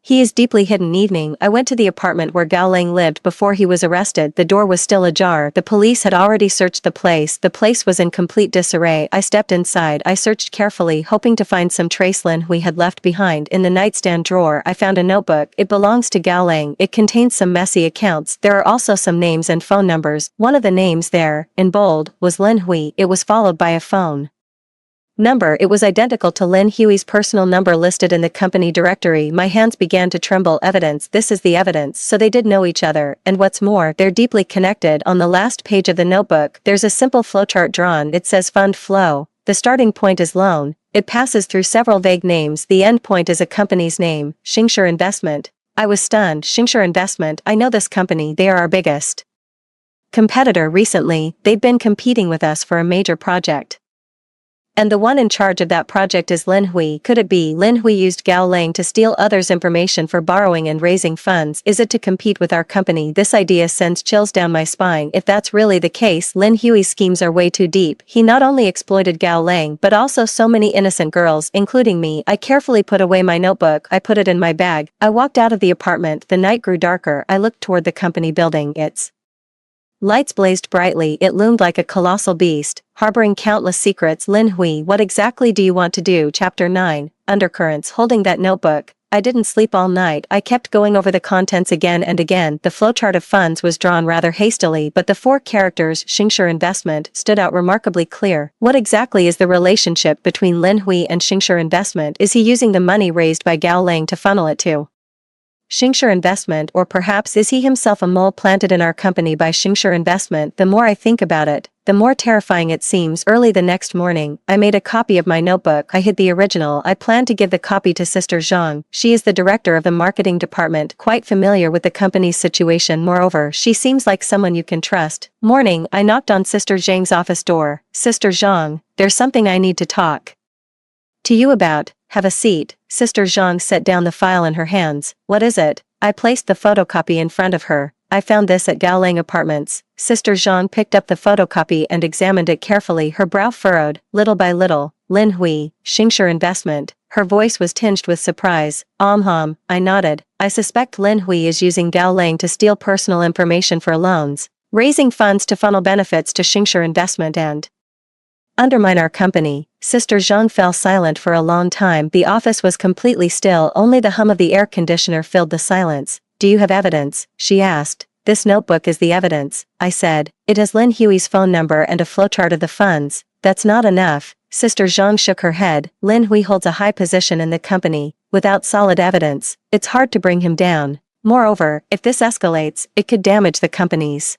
He is deeply hidden. Evening, I went to the apartment where Gao Lang lived before he was arrested. The door was still ajar. The police had already searched the place. The place was in complete disarray. I stepped inside. I searched carefully, hoping to find some trace Lin Hui had left behind. In the nightstand drawer, I found a notebook. It belongs to Gao Lang. It contains some messy accounts. There are also some names and phone numbers. One of the names there, in bold, was Lin Hui. It was followed by a phone number. It was identical to Lin Hui's personal number listed in the company directory. My hands began to tremble. Evidence. This is the evidence. So they did know each other, and what's more, they're deeply connected. On the last page of the notebook, there's a simple flowchart drawn. It says fund flow. The starting point is loan. It passes through several vague names. The end point is a company's name, Xingshi Investment. I was stunned. Xingshi Investment. I know this company. They are our biggest competitor. Recently, they've been competing with us for a major project. And the one in charge of that project is Lin Hui. Could it be Lin Hui used Gao Lang to steal others' information for borrowing and raising funds? Is it to compete with our company? This idea sends chills down my spine. If that's really the case, Lin Hui's schemes are way too deep. He not only exploited Gao Lang but also so many innocent girls, including me. I carefully put away my notebook. I put it in my bag. I walked out of the apartment. The night grew darker. I looked toward the company building. Its lights blazed brightly. It loomed like a colossal beast, harboring countless secrets. Lin Hui, what exactly do you want to do? Chapter 9, Undercurrents. Holding that notebook, I didn't sleep all night. I kept going over the contents again and again. The flowchart of funds was drawn rather hastily, but the 4 characters Xingshi Investment stood out remarkably clear. What exactly is the relationship between Lin Hui and Xingshi Investment? Is he using the money raised by Gao Lang to funnel it to Xingshi Investment, or perhaps is he himself a mole planted in our company by Xingshi Investment? The more I think about it, the more terrifying it seems. Early the next morning, I made a copy of my notebook. I hid the original. I planned to give the copy to Sister Zhang. She is the director of the marketing department, quite familiar with the company's situation. Moreover, she seems like someone you can trust. Morning, I knocked on Sister Zhang's office door. Sister Zhang, there's something I need to talk to you about. Have a seat. Sister Zhang set down the file in her hands. What is it? I placed the photocopy in front of her. I found this at Gao Lang Apartments. Sister Zhang picked up the photocopy and examined it carefully. Her brow furrowed. Little by little. Lin Hui, Xingshi Investment. Her voice was tinged with surprise. I nodded. I suspect Lin Hui is using Gao Lang to steal personal information for loans, raising funds to funnel benefits to Xingshi Investment and undermine our company. Sister Zhang fell silent for a long time. The office was completely still. Only the hum of the air conditioner filled the silence. Do you have evidence? She asked. This notebook is the evidence, I said. It has Lin Hui's phone number and a flowchart of the funds. That's not enough. Sister Zhang shook her head. Lin Hui holds a high position in the company. Without solid evidence, it's hard to bring him down. Moreover, if this escalates, it could damage the company's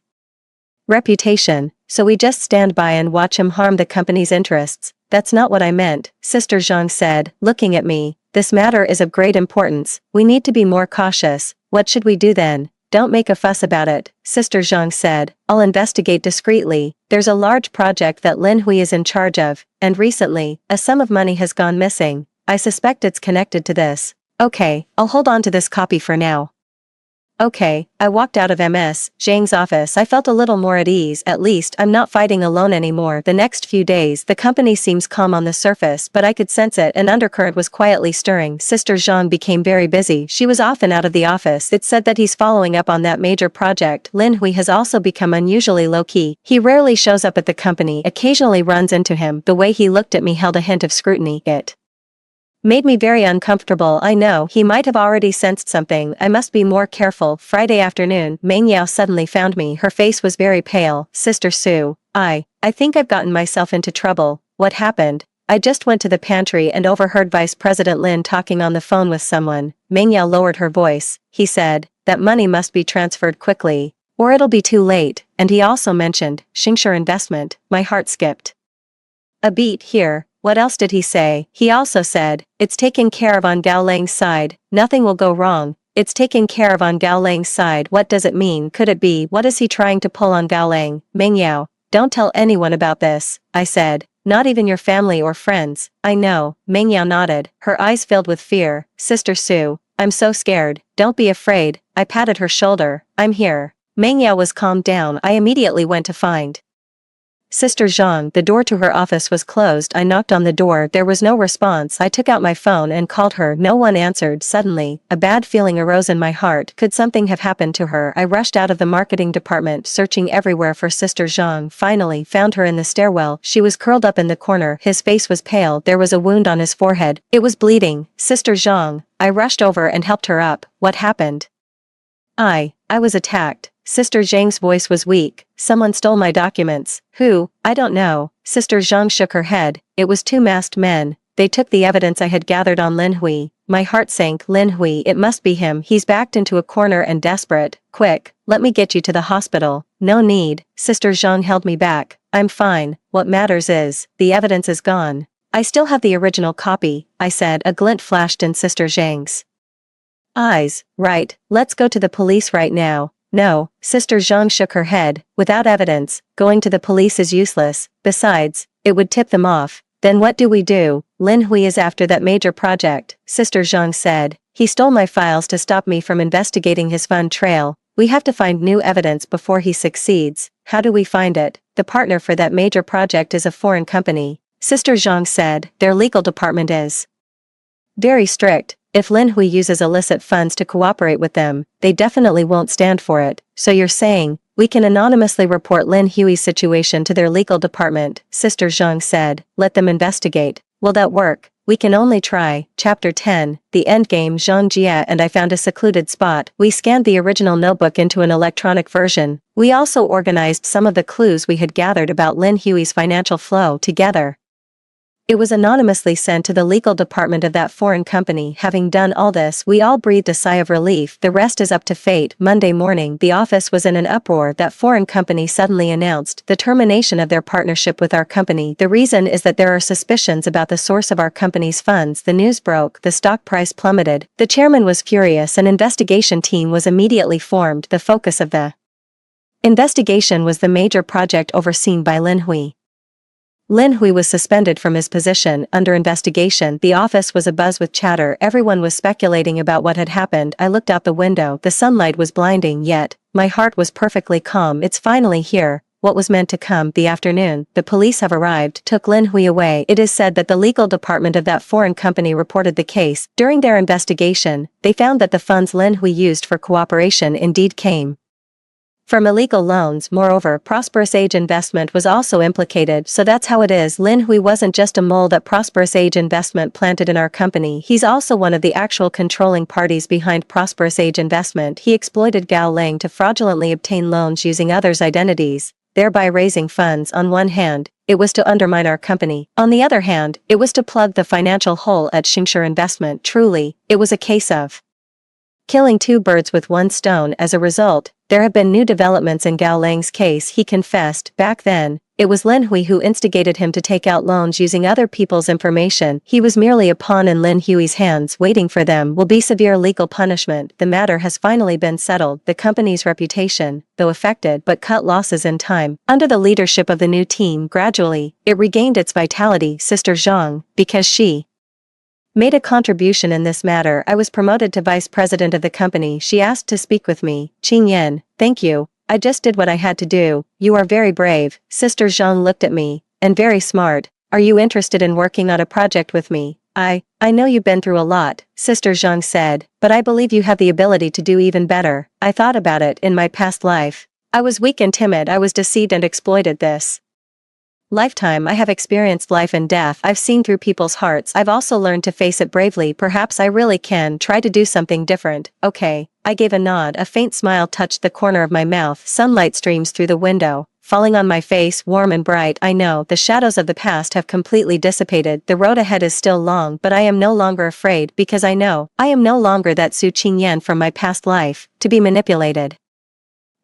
reputation. So we just stand by and watch him harm the company's interests. That's not what I meant, Sister Zhang said, looking at me. This matter is of great importance. We need to be more cautious. What should we do then? Don't make a fuss about it, Sister Zhang said. I'll investigate discreetly. There's a large project that Lin Hui is in charge of, and recently, a sum of money has gone missing. I suspect it's connected to this. Okay, I'll hold on to this copy for now. Okay, I walked out of Ms. Zhang's office. I felt a little more at ease. At least I'm not fighting alone anymore. The next few days, the company seems calm on the surface, but I could sense it. An undercurrent was quietly stirring. Sister Zhang became very busy. She was often out of the office. It's said that he's following up on that major project. Lin Hui has also become unusually low-key. He rarely shows up at the company, occasionally runs into him. The way he looked at me held a hint of scrutiny. It made me very uncomfortable. I know he might have already sensed something. I must be more careful. Friday afternoon, Meng Yao suddenly found me. Her face was very pale. Sister Su, I think I've gotten myself into trouble. What happened? I just went to the pantry and overheard Vice President Lin talking on the phone with someone. Meng Yao lowered her voice. He said, that money must be transferred quickly, or it'll be too late. And he also mentioned Xingshi Investment. My heart skipped a beat here. What else did he say? He also said, it's taken care of on Gao Lang's side. Nothing will go wrong. It's taken care of on Gao Lang's side. What does it mean? Could it be? What is he trying to pull on Gao Lang? Meng Yao, don't tell anyone about this, I said. Not even your family or friends. I know. Meng Yao nodded. Her eyes filled with fear. Sister Su, I'm so scared. Don't be afraid. I patted her shoulder. I'm here. Meng Yao was calmed down. I immediately went to find Sister Zhang, the door to her office was closed. I knocked on the door, there was no response. I took out my phone and called her, no one answered. Suddenly, a bad feeling arose in my heart. Could something have happened to her? I rushed out of the marketing department, searching everywhere for Sister Zhang. Finally, found her in the stairwell. She was curled up in the corner, his face was pale, there was a wound on his forehead. It was bleeding. Sister Zhang. I rushed over and helped her up. What happened? I was attacked. Sister Zhang's voice was weak. Someone stole my documents. Who? I don't know. Sister Zhang shook her head. It was two masked men. They took the evidence I had gathered on Lin Hui. My heart sank. Lin Hui, it must be him. He's backed into a corner and desperate. Quick, let me get you to the hospital. No need. Sister Zhang held me back. I'm fine. What matters is, the evidence is gone. I still have the original copy, I said. A glint flashed in Sister Zhang's eyes. Right, let's go to the police right now. No, Sister Zhang shook her head. Without evidence, going to the police is useless. Besides, it would tip them off. Then what do we do? Lin Hui is after that major project, Sister Zhang said. He stole my files to stop me from investigating his fund trail. We have to find new evidence before he succeeds. How do we find it? The partner for that major project is a foreign company, Sister Zhang said. Their legal department is very strict. If Lin Hui uses illicit funds to cooperate with them, they definitely won't stand for it. So you're saying, we can anonymously report Lin Hui's situation to their legal department, Sister Zhang said. Let them investigate. Will that work? We can only try. Chapter 10, The Endgame. Zhang Jia and I found a secluded spot. We scanned the original notebook into an electronic version. We also organized some of the clues we had gathered about Lin Hui's financial flow together. It was anonymously sent to the legal department of that foreign company. Having done all this, we all breathed a sigh of relief. The rest is up to fate. Monday morning, the office was in an uproar. That foreign company suddenly announced the termination of their partnership with our company. The reason is that there are suspicions about the source of our company's funds. The news broke, the stock price plummeted. The chairman was furious. An investigation team was immediately formed. The focus of the investigation was the major project overseen by Lin Hui. Lin Hui was suspended from his position. Under investigation, the office was abuzz with chatter. Everyone was speculating about what had happened. I looked out the window. The sunlight was blinding, yet my heart was perfectly calm. It's finally here. What was meant to come? The afternoon, the police have arrived, took Lin Hui away. It is said that the legal department of that foreign company reported the case. During their investigation, they found that the funds Lin Hui used for cooperation indeed came from illegal loans. Moreover, Prosperous Age Investment was also implicated. So that's how it is. Lin Hui wasn't just a mole that Prosperous Age Investment planted in our company. He's also one of the actual controlling parties behind Prosperous Age Investment. He exploited Gao Lang to fraudulently obtain loans using others' identities, thereby raising funds. On one hand, it was to undermine our company. On the other hand, it was to plug the financial hole at Xingshi Investment. Truly, it was a case of killing two birds with one stone. As a result, there have been new developments in Gao Lang's case. He confessed. Back then, it was Lin Hui who instigated him to take out loans using other people's information. He was merely a pawn in Lin Hui's hands. Waiting for them will be severe legal punishment. The matter has finally been settled. The company's reputation, though affected, but cut losses in time. Under the leadership of the new team, gradually, it regained its vitality. Sister Zhang, because she made a contribution in this matter, I was promoted to vice president of the company. She asked to speak with me. Qing Yan, thank you. I just did what I had to do. You are very brave. Sister Zhang looked at me. And very smart. Are you interested in working on a project with me? I know you've been through a lot, Sister Zhang said, but I believe you have the ability to do even better. I thought about it. In my past life, I was weak and timid. I was deceived and exploited. This lifetime I have experienced life and death. I've seen through people's hearts. I've also learned to face it bravely. Perhaps I really can try to do something different. Okay. I gave a nod. A faint smile touched the corner of my mouth. Sunlight streams through the window, falling on my face, warm and bright. I know, the shadows of the past have completely dissipated. The road ahead is still long, but I am no longer afraid, because I know, I am no longer that Su Qingyan from my past life, to be manipulated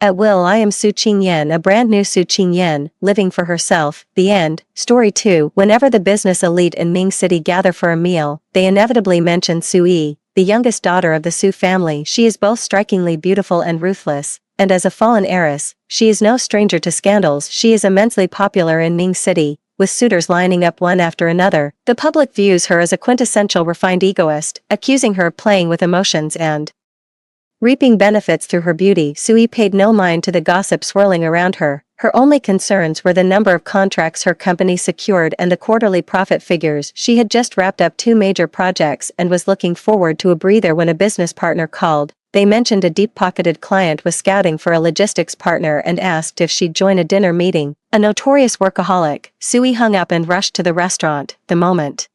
at will. I am Su Qingyan, a brand new Su Qingyan, living for herself. The end. Story 2. Whenever the business elite in Ming City gather for a meal, they inevitably mention Su Yi, the youngest daughter of the Su family. She is both strikingly beautiful and ruthless, and as a fallen heiress, she is no stranger to scandals. She is immensely popular in Ming City, with suitors lining up one after another. The public views her as a quintessential refined egoist, accusing her of playing with emotions and reaping benefits through her beauty. Sui paid no mind to the gossip swirling around her. Her only concerns were the number of contracts her company secured and the quarterly profit figures. She had just wrapped up 2 major projects and was looking forward to a breather when a business partner called. They mentioned a deep-pocketed client was scouting for a logistics partner and asked if she'd join a dinner meeting. A notorious workaholic, Sui hung up and rushed to the restaurant. The moment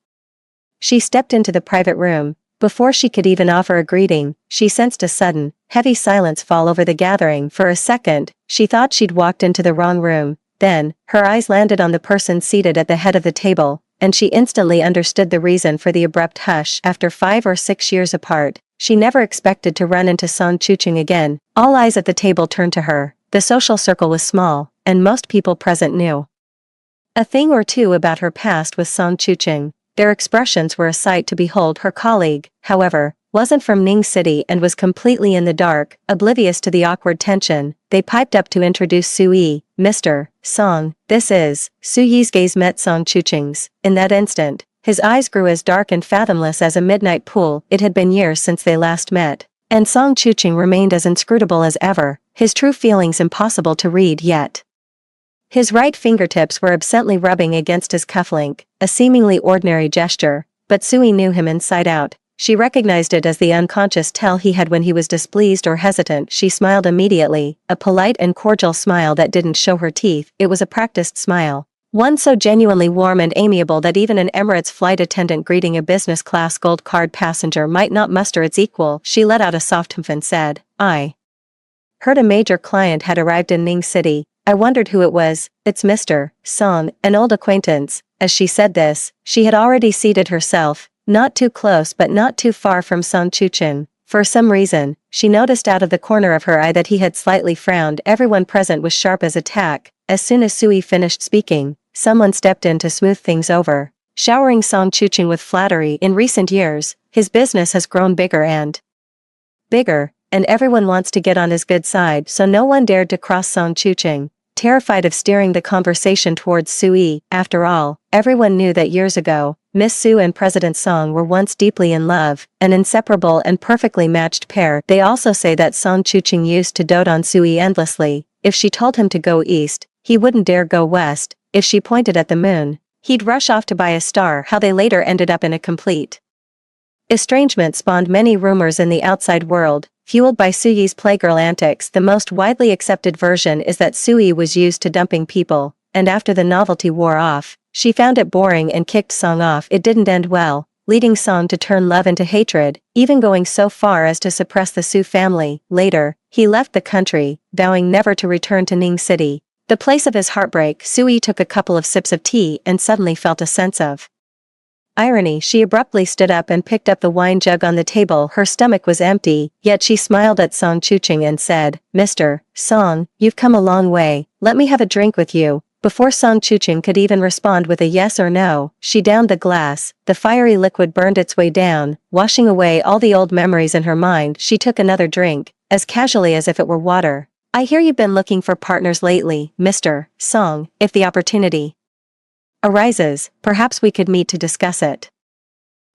she stepped into the private room, before she could even offer a greeting, she sensed a sudden, heavy silence fall over the gathering. For a second, she thought she'd walked into the wrong room. Then, her eyes landed on the person seated at the head of the table, and she instantly understood the reason for the abrupt hush. After 5 or 6 years apart, she never expected to run into Song Chuching again. All eyes at the table turned to her. The social circle was small, and most people present knew a thing or two about her past with Song Chuching. Their expressions were a sight to behold. Her colleague, however, wasn't from Ning City and was completely in the dark, oblivious to the awkward tension. They piped up to introduce Sui. Mr. Song, this is. Suyi's gaze met Song Chuching's. In that instant, his eyes grew as dark and fathomless as a midnight pool. It had been years since they last met, and Song Chuching remained as inscrutable as ever, his true feelings impossible to read yet. His right fingertips were absently rubbing against his cufflink, a seemingly ordinary gesture, but Sui knew him inside out. She recognized it as the unconscious tell he had when he was displeased or hesitant. She smiled immediately, a polite and cordial smile that didn't show her teeth. It was a practiced smile, one so genuinely warm and amiable that even an Emirates flight attendant greeting a business-class gold card passenger might not muster its equal. She let out a soft humph and said, I heard a major client had arrived in Ning City. I wondered who it was. It's Mr. Song, an old acquaintance. As she said this, she had already seated herself, not too close but not too far from Song Chuching. For some reason, she noticed out of the corner of her eye that he had slightly frowned. Everyone present was sharp as a tack. As soon as Sui finished speaking, someone stepped in to smooth things over, showering Song Chuching with flattery. In recent years, his business has grown bigger and bigger, and everyone wants to get on his good side, so no one dared to cross Song Chuching, terrified of steering the conversation towards Sui. After all, everyone knew that years ago, Miss Su and President Song were once deeply in love, an inseparable and perfectly matched pair. They also say that Song Chuching used to dote on Sui endlessly. If she told him to go east, he wouldn't dare go west. If she pointed at the moon, he'd rush off to buy a star. How they later ended up in a complete estrangement spawned many rumors in the outside world, fueled by Suyi's playgirl antics. The most widely accepted version is that Sui was used to dumping people, and after the novelty wore off, she found it boring and kicked Song off. It didn't end well, leading Song to turn love into hatred, even going so far as to suppress the Su family. Later, he left the country, vowing never to return to Ning City, the place of his heartbreak. Sui took a couple of sips of tea and suddenly felt a sense of irony. She abruptly stood up and picked up the wine jug on the table. Her stomach was empty, yet she smiled at Song Chuching and said, Mr. Song, you've come a long way. Let me have a drink with you. Before Song Chuching could even respond with a yes or no, she downed the glass. The fiery liquid burned its way down, washing away all the old memories in her mind. She took another drink, as casually as if it were water. I hear you've been looking for partners lately, Mr. Song. If the opportunity arises, perhaps we could meet to discuss it.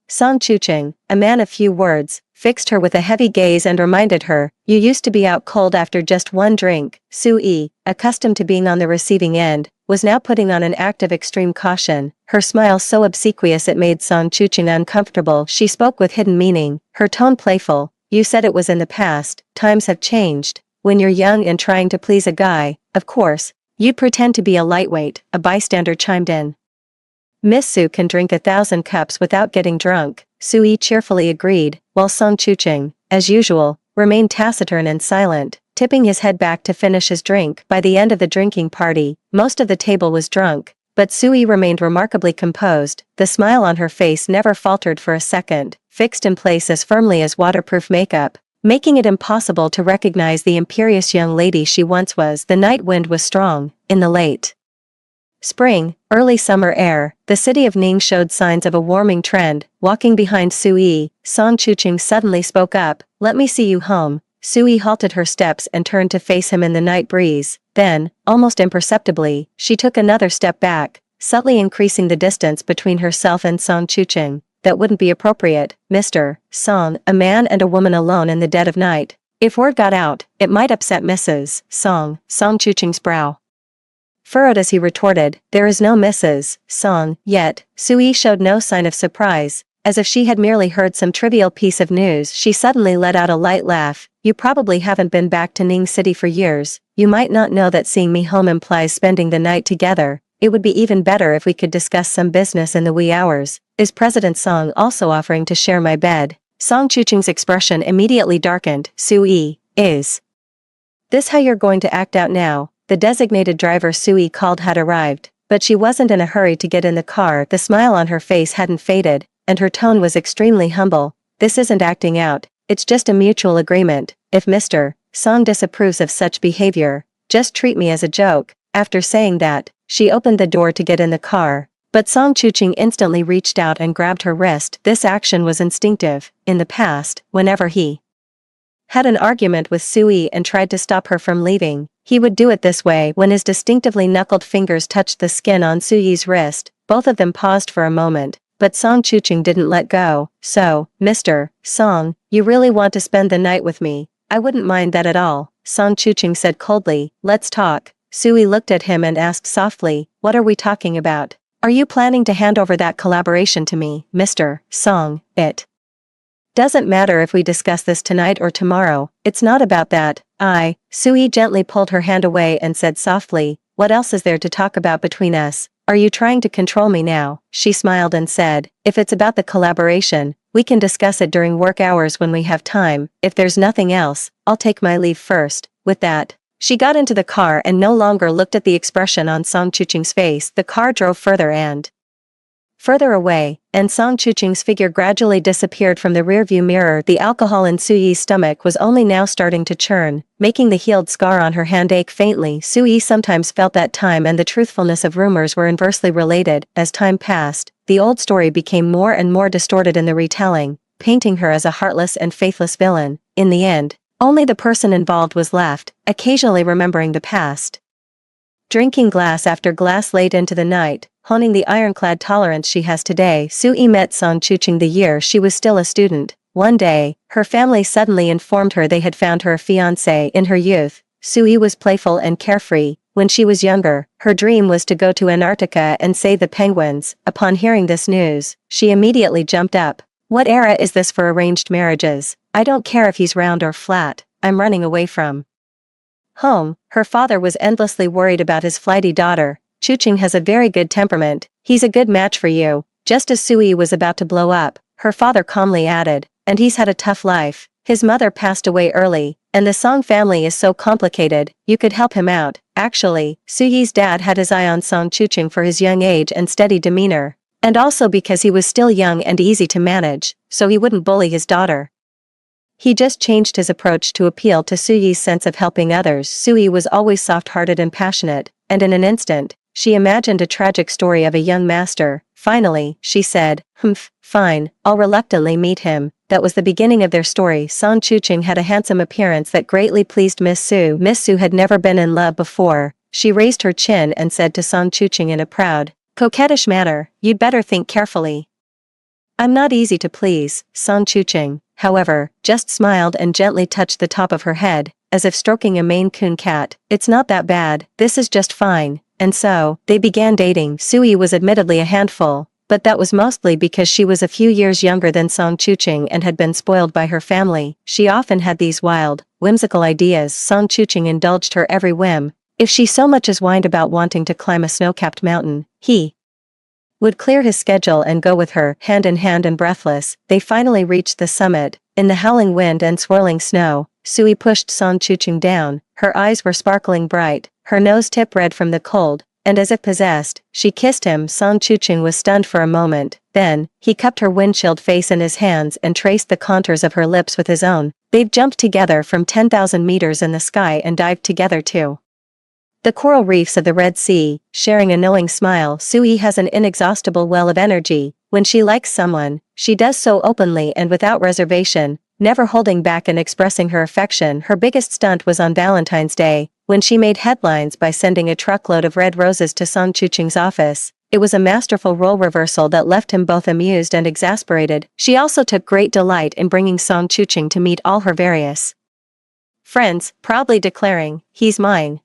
Song Chuching, a man of few words, fixed her with a heavy gaze and reminded her, you used to be out cold after just one drink. Sui, accustomed to being on the receiving end, was now putting on an act of extreme caution, her smile so obsequious it made Song Chuching uncomfortable. She spoke with hidden meaning, her tone playful. You said it was in the past. Times have changed. When you're young and trying to please a guy, of course, you'd pretend to be a lightweight. A bystander chimed in. Miss Su can drink 1,000 cups without getting drunk, Sui cheerfully agreed, while Song Chuching, as usual, remained taciturn and silent, tipping his head back to finish his drink. By the end of the drinking party, most of the table was drunk, but Sui remained remarkably composed. The smile on her face never faltered for a second, fixed in place as firmly as waterproof makeup, making it impossible to recognize the imperious young lady she once was. The night wind was strong. In the late spring, early summer air, the city of Ning showed signs of a warming trend. Walking behind Sui, Song Chuching suddenly spoke up, let me see you home. Sui halted her steps and turned to face him in the night breeze. Then, almost imperceptibly, she took another step back, subtly increasing the distance between herself and Song Chuching. That wouldn't be appropriate, Mr. Song. A man and a woman alone in the dead of night. If word got out, it might upset Mrs. Song. Song Chuching's brow furrowed as he retorted, "There is no Mrs. Song, yet." Sui showed no sign of surprise. As if she had merely heard some trivial piece of news, she suddenly let out a light laugh. "You probably haven't been back to Ning City for years. You might not know that seeing me home implies spending the night together. It would be even better if we could discuss some business in the wee hours. Is President Song also offering to share my bed?" Song Chuching's expression immediately darkened. "Sui, is this how you're going to act out now?" The designated driver Sui called had arrived, but she wasn't in a hurry to get in the car. The smile on her face hadn't faded, and her tone was extremely humble. "This isn't acting out, it's just a mutual agreement. If Mr. Song disapproves of such behavior, just treat me as a joke." After saying that, she opened the door to get in the car, but Song Chuching instantly reached out and grabbed her wrist. This action was instinctive. In the past, whenever he had an argument with Sui and tried to stop her from leaving, he would do it this way. When his distinctively knuckled fingers touched the skin on Suyi's wrist, both of them paused for a moment, but Song Chuching didn't let go. "So, Mr. Song, you really want to spend the night with me?" "I wouldn't mind that at all," Song Chuching said coldly. "Let's talk." Sui looked at him and asked softly, "What are we talking about? Are you planning to hand over that collaboration to me, Mr. Song?" "It doesn't matter if we discuss this tonight or tomorrow. It's not about that." Sui gently pulled her hand away and said softly, "What else is there to talk about between us? Are you trying to control me now?" She smiled and said, "If it's about the collaboration, we can discuss it during work hours when we have time. If there's nothing else, I'll take my leave first." With that, she got into the car and no longer looked at the expression on Song Chuching's face. The car drove further and further away, and Song Chuching's figure gradually disappeared from the rearview mirror. The alcohol in Suyi's stomach was only now starting to churn, making the healed scar on her hand ache faintly. Suyi sometimes felt that time and the truthfulness of rumors were inversely related. As time passed, the old story became more and more distorted in the retelling, painting her as a heartless and faithless villain. In the end, only the person involved was left, occasionally remembering the past, drinking glass after glass late into the night, honing the ironclad tolerance she has today. Sui met Song Chuching the year she was still a student. One day, her family suddenly informed her they had found her a fiancé. In her youth, Sui was playful and carefree. When she was younger, her dream was to go to Antarctica and save the penguins. Upon hearing this news, she immediately jumped up. "What era is this for arranged marriages? I don't care if he's round or flat. I'm running away from home." Her father was endlessly worried about his flighty daughter. "Chuching has a very good temperament. He's a good match for you." Just as Sui was about to blow up, her father calmly added, "And he's had a tough life. His mother passed away early, and the Song family is so complicated. You could help him out." Actually, Suyi's dad had his eye on Song Chuching for his young age and steady demeanor, and also because he was still young and easy to manage, so he wouldn't bully his daughter. He just changed his approach to appeal to Suyi's sense of helping others. Sui was always soft-hearted and passionate, and in an instant, she imagined a tragic story of a young master. Finally, she said, Fine, I'll reluctantly meet him." That was the beginning of their story. Song Chuching had a handsome appearance that greatly pleased Miss Su. Miss Su had never been in love before. She raised her chin and said to Song Chuching in a proud, coquettish manner, "You'd better think carefully. I'm not easy to please." Song Chuching, however, just smiled and gently touched the top of her head, as if stroking a Maine Coon cat. "It's not that bad, this is just fine." And so, they began dating. Sui was admittedly a handful, but that was mostly because she was a few years younger than Song Chuching and had been spoiled by her family. She often had these wild, whimsical ideas. Song Chuching indulged her every whim. If she so much as whined about wanting to climb a snow-capped mountain, he would clear his schedule and go with her. Hand in hand and breathless, they finally reached the summit. In the howling wind and swirling snow, Sui pushed Song Chuching down. Her eyes were sparkling bright, her nose tip red from the cold, and as if possessed, she kissed him. Song Chuching was stunned for a moment. Then, he cupped her wind-chilled face in his hands and traced the contours of her lips with his own. They've jumped together from 10,000 meters in the sky and dived together too. The coral reefs of the Red Sea, sharing a knowing smile. Sui has an inexhaustible well of energy. When she likes someone, she does so openly and without reservation, never holding back in expressing her affection. Her biggest stunt was on Valentine's Day, when she made headlines by sending a truckload of red roses to Song Chuching's office. It was a masterful role reversal that left him both amused and exasperated. She also took great delight in bringing Song Chuching to meet all her various friends, proudly declaring, "He's mine."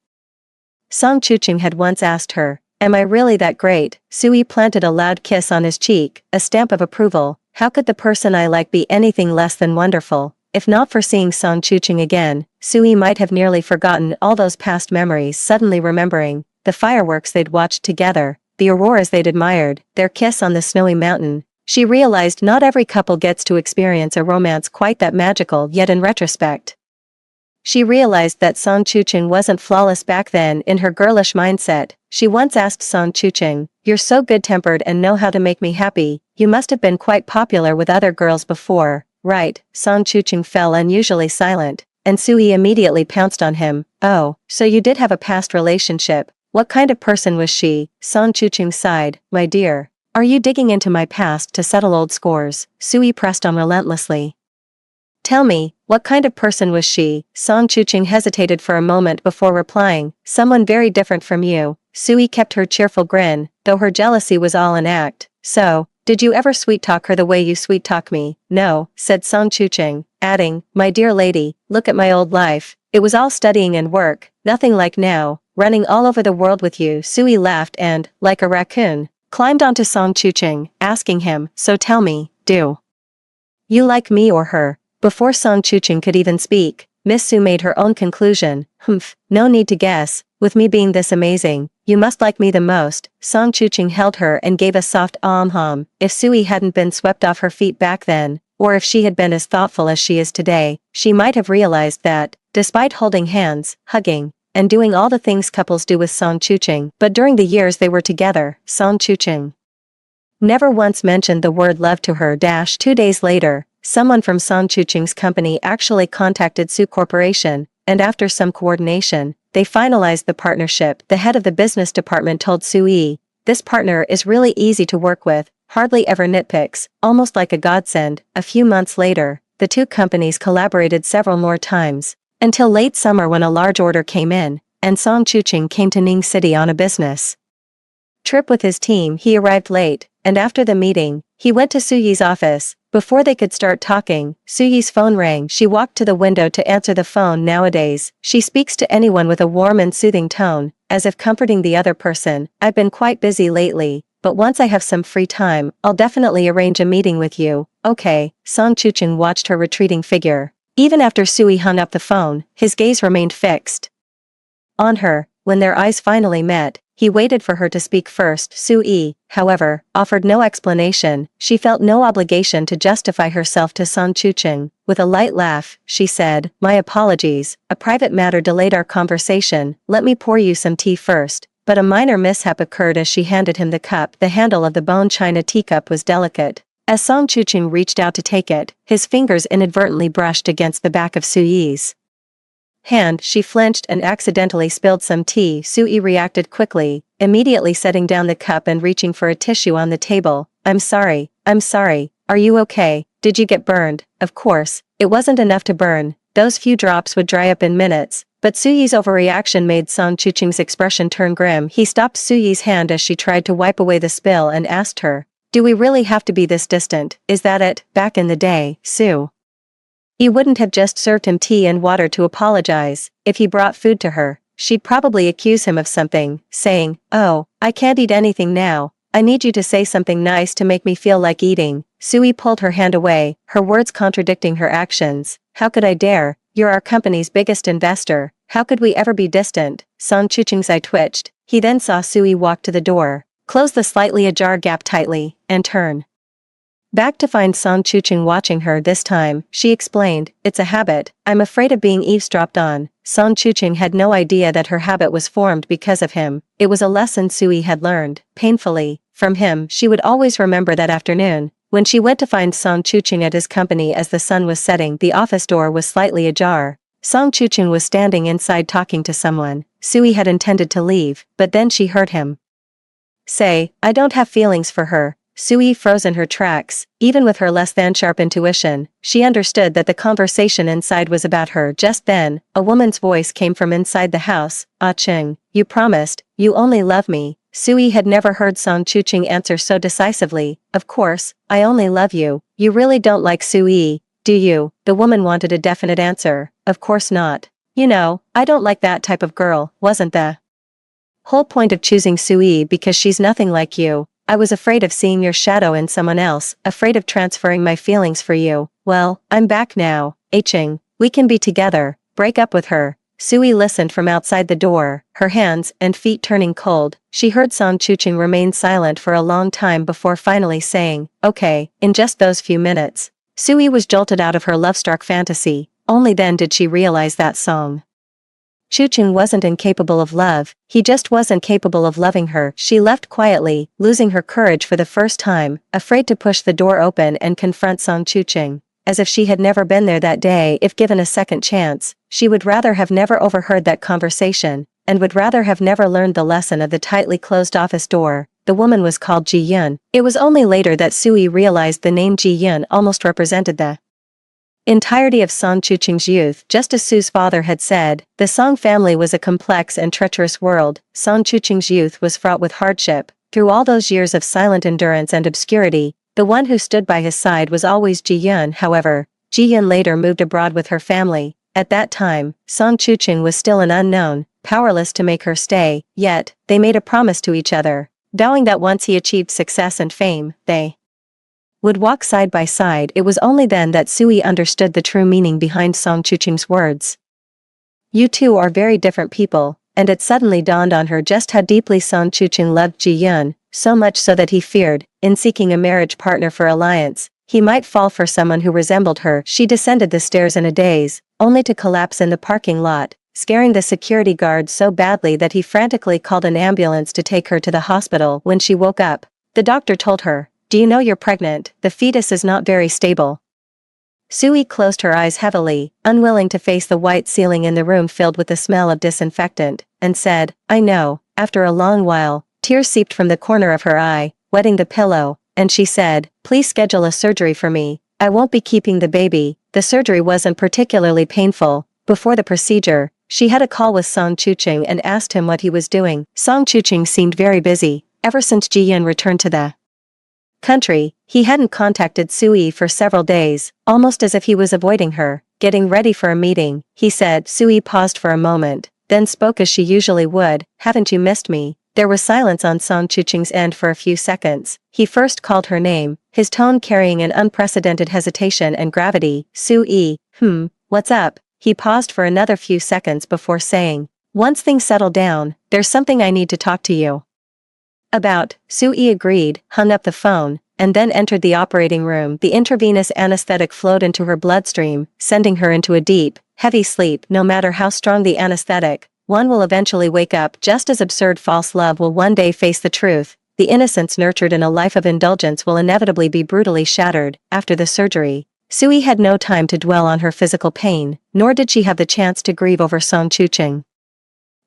Song Chuching had once asked her, "Am I really that great?" Sui planted a loud kiss on his cheek, a stamp of approval. How could the person I like be anything less than wonderful? If not for seeing Song Chuching again, Sui might have nearly forgotten all those past memories, suddenly remembering the fireworks they'd watched together, the auroras they'd admired, their kiss on the snowy mountain. She realized not every couple gets to experience a romance quite that magical, yet in retrospect, she realized that Song Chuching wasn't flawless back then. In her girlish mindset, she once asked Song Chuching, "You're so good-tempered and know how to make me happy, you must have been quite popular with other girls before, right?" Song Chuching fell unusually silent, and Sui immediately pounced on him. "Oh, so you did have a past relationship. What kind of person was she?" Song Chuching sighed. "My dear, are you digging into my past to settle old scores?" Sui pressed on relentlessly. "Tell me, what kind of person was she?" Song Chuching hesitated for a moment before replying, "Someone very different from you." Sui kept her cheerful grin, though her jealousy was all an act. "So, did you ever sweet-talk her the way you sweet-talk me?" "No," said Song Chuching, adding, "My dear lady, look at my old life. It was all studying and work, nothing like now, running all over the world with you." Sui laughed and, like a raccoon, climbed onto Song Chuching, asking him, "So tell me, do you like me or her?" Before Song Chuching could even speak, Miss Su made her own conclusion. "Humph, no need to guess, with me being this amazing, you must like me the most." Song Chuching held her and gave a soft hum. If Sui hadn't been swept off her feet back then, or if she had been as thoughtful as she is today, she might have realized that, despite holding hands, hugging, and doing all the things couples do with Song Chuching, but during the years they were together, Song Chuching never once mentioned the word love to her. 2 days later, someone from Song Chuching's company actually contacted Su Corporation, and after some coordination, they finalized the partnership. The head of the business department told Sui, "This partner is really easy to work with, hardly ever nitpicks, almost like a godsend." A few months later, the two companies collaborated several more times, until late summer when a large order came in, and Song Chuching came to Ning City on a business trip with his team. He arrived late, and after the meeting, he went to Suyi's office. Before they could start talking, Suyi's phone rang. She walked to the window to answer the phone. Nowadays, she speaks to anyone with a warm and soothing tone, as if comforting the other person. "I've been quite busy lately, but once I have some free time, I'll definitely arrange a meeting with you." "Okay." Song Chuching watched her retreating figure. Even after Sui hung up the phone, his gaze remained fixed on her. When their eyes finally met, he waited for her to speak first. Sui, however, offered no explanation. She felt no obligation to justify herself to Song Chuching. With a light laugh, she said, "My apologies, a private matter delayed our conversation. Let me pour you some tea first." But a minor mishap occurred as she handed him the cup. The handle of the bone china teacup was delicate. As Song Chuching reached out to take it, his fingers inadvertently brushed against the back of Suyi's hand. She flinched and accidentally spilled some tea. Sui reacted quickly, immediately setting down the cup and reaching for a tissue on the table. I'm sorry. Are you okay? Did you get burned?" Of course, it wasn't enough to burn. Those few drops would dry up in minutes. But Suyi's overreaction made Song Chuching's expression turn grim. He stopped Suyi's hand as she tried to wipe away the spill and asked her, "Do we really have to be this distant? Is that it?" Back in the day, he wouldn't have just served him tea and water to apologize. If he brought food to her, she'd probably accuse him of something, saying, "Oh, I can't eat anything now. I need you to say something nice to make me feel like eating." Sui pulled her hand away, her words contradicting her actions. "How could I dare? You're our company's biggest investor. How could we ever be distant?" Song Chuching's eye twitched. He then saw Sui walk to the door, close the slightly ajar gap tightly, and turn back to find Song Chuching watching her. This time, she explained, "It's a habit. I'm afraid of being eavesdropped on." Song Chuching had no idea that her habit was formed because of him. It was a lesson Sui had learned, painfully, from him. She would always remember that afternoon, when she went to find Song Chuching at his company as the sun was setting. The office door was slightly ajar. Song Chuching was standing inside talking to someone. Sui had intended to leave, but then she heard him say, "I don't have feelings for her." Sui froze in her tracks. Even with her less than sharp intuition, she understood that the conversation inside was about her. Just then, a woman's voice came from inside the house. "Ah Cheng, you promised, you only love me." Sui had never heard Song Chuching answer so decisively. "Of course, I only love you." "You really don't like Sui, do you?" The woman wanted a definite answer. "Of course not. You know, I don't like that type of girl." Wasn't the whole point of choosing Sui because she's nothing like you. I was afraid of seeing your shadow in someone else, afraid of transferring my feelings for you. Well, I'm back now. Ching, we can be together. Break up with her. Sui listened from outside the door, her hands and feet turning cold. She heard Song Chuching remain silent for a long time before finally saying, okay, in just those few minutes. Sui was jolted out of her love-struck fantasy. Only then did she realize that Song Chuching wasn't incapable of love, he just wasn't capable of loving her. She left quietly, losing her courage for the first time, afraid to push the door open and confront Song Chuching. As if she had never been there that day. If given a second chance, she would rather have never overheard that conversation, and would rather have never learned the lesson of the tightly closed office door. The woman was called Ji Yun. It was only later that Sui realized the name Ji Yun almost represented the entirety of Song Chuching's youth. Just as Su's father had said, the Song family was a complex and treacherous world. Song Chuching's youth was fraught with hardship. Through all those years of silent endurance and obscurity, the one who stood by his side was always Ji Yun. However, Ji Yun later moved abroad with her family. At that time, Song Chuching was still an unknown, powerless to make her stay, yet, they made a promise to each other, vowing that once he achieved success and fame, they would walk side by side. It was only then that Sui understood the true meaning behind Song Chuching's words. You two are very different people, and it suddenly dawned on her just how deeply Song Chuching loved Ji Yun, so much so that he feared, in seeking a marriage partner for alliance, he might fall for someone who resembled her. She descended the stairs in a daze, only to collapse in the parking lot, scaring the security guard so badly that he frantically called an ambulance to take her to the hospital. When she woke up, the doctor told her, "Do you know you're pregnant? The fetus is not very stable." Sui closed her eyes heavily, unwilling to face the white ceiling in the room filled with the smell of disinfectant, and said, "I know." After a long while, tears seeped from the corner of her eye, wetting the pillow, and she said, "Please schedule a surgery for me. I won't be keeping the baby." The surgery wasn't particularly painful. Before the procedure, she had a call with Song Chuching and asked him what he was doing. Song Chuching seemed very busy. Ever since Ji Yun returned to the country, he hadn't contacted Sui for several days, almost as if he was avoiding her. Getting ready for a meeting, he said. Sui paused for a moment, then spoke as she usually would, "Haven't you missed me?" There was silence on Song Chuching's end for a few seconds. He first called her name, his tone carrying an unprecedented hesitation and gravity. "Sui, what's up?" He paused for another few seconds before saying, "Once things settle down, there's something I need to talk to you about." Sui agreed, hung up the phone, and then entered the operating room. The intravenous anesthetic flowed into her bloodstream, sending her into a deep, heavy sleep. No matter how strong the anesthetic, one will eventually wake up. Just as absurd false love will one day face the truth, the innocence nurtured in a life of indulgence will inevitably be brutally shattered. After the surgery, Sui had no time to dwell on her physical pain, nor did she have the chance to grieve over Song Chuching.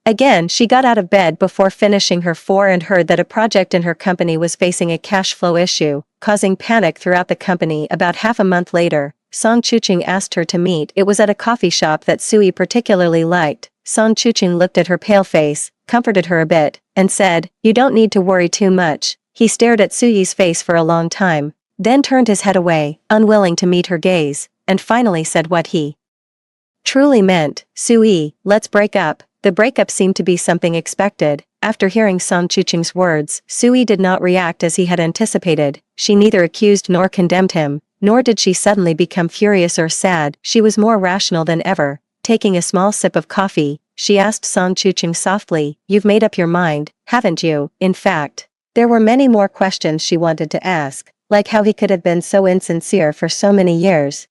Again, she got out of bed before finishing her four and heard that a project in her company was facing a cash flow issue, causing panic throughout the company. About half a month later, Song Chuching asked her to meet. It was at a coffee shop that Sui particularly liked. Song Chuching looked at her pale face, comforted her a bit, and said, "You don't need to worry too much." He stared at Sui's face for a long time, then turned his head away, unwilling to meet her gaze, and finally said what he truly meant, "Sui, let's break up." The breakup seemed to be something expected. After hearing Song Chuching's words, Sui did not react as he had anticipated. She neither accused nor condemned him, nor did she suddenly become furious or sad. She was more rational than ever. Taking a small sip of coffee, she asked Song Chuching softly, "You've made up your mind, haven't you?" In fact, there were many more questions she wanted to ask, like how he could have been so insincere for so many years.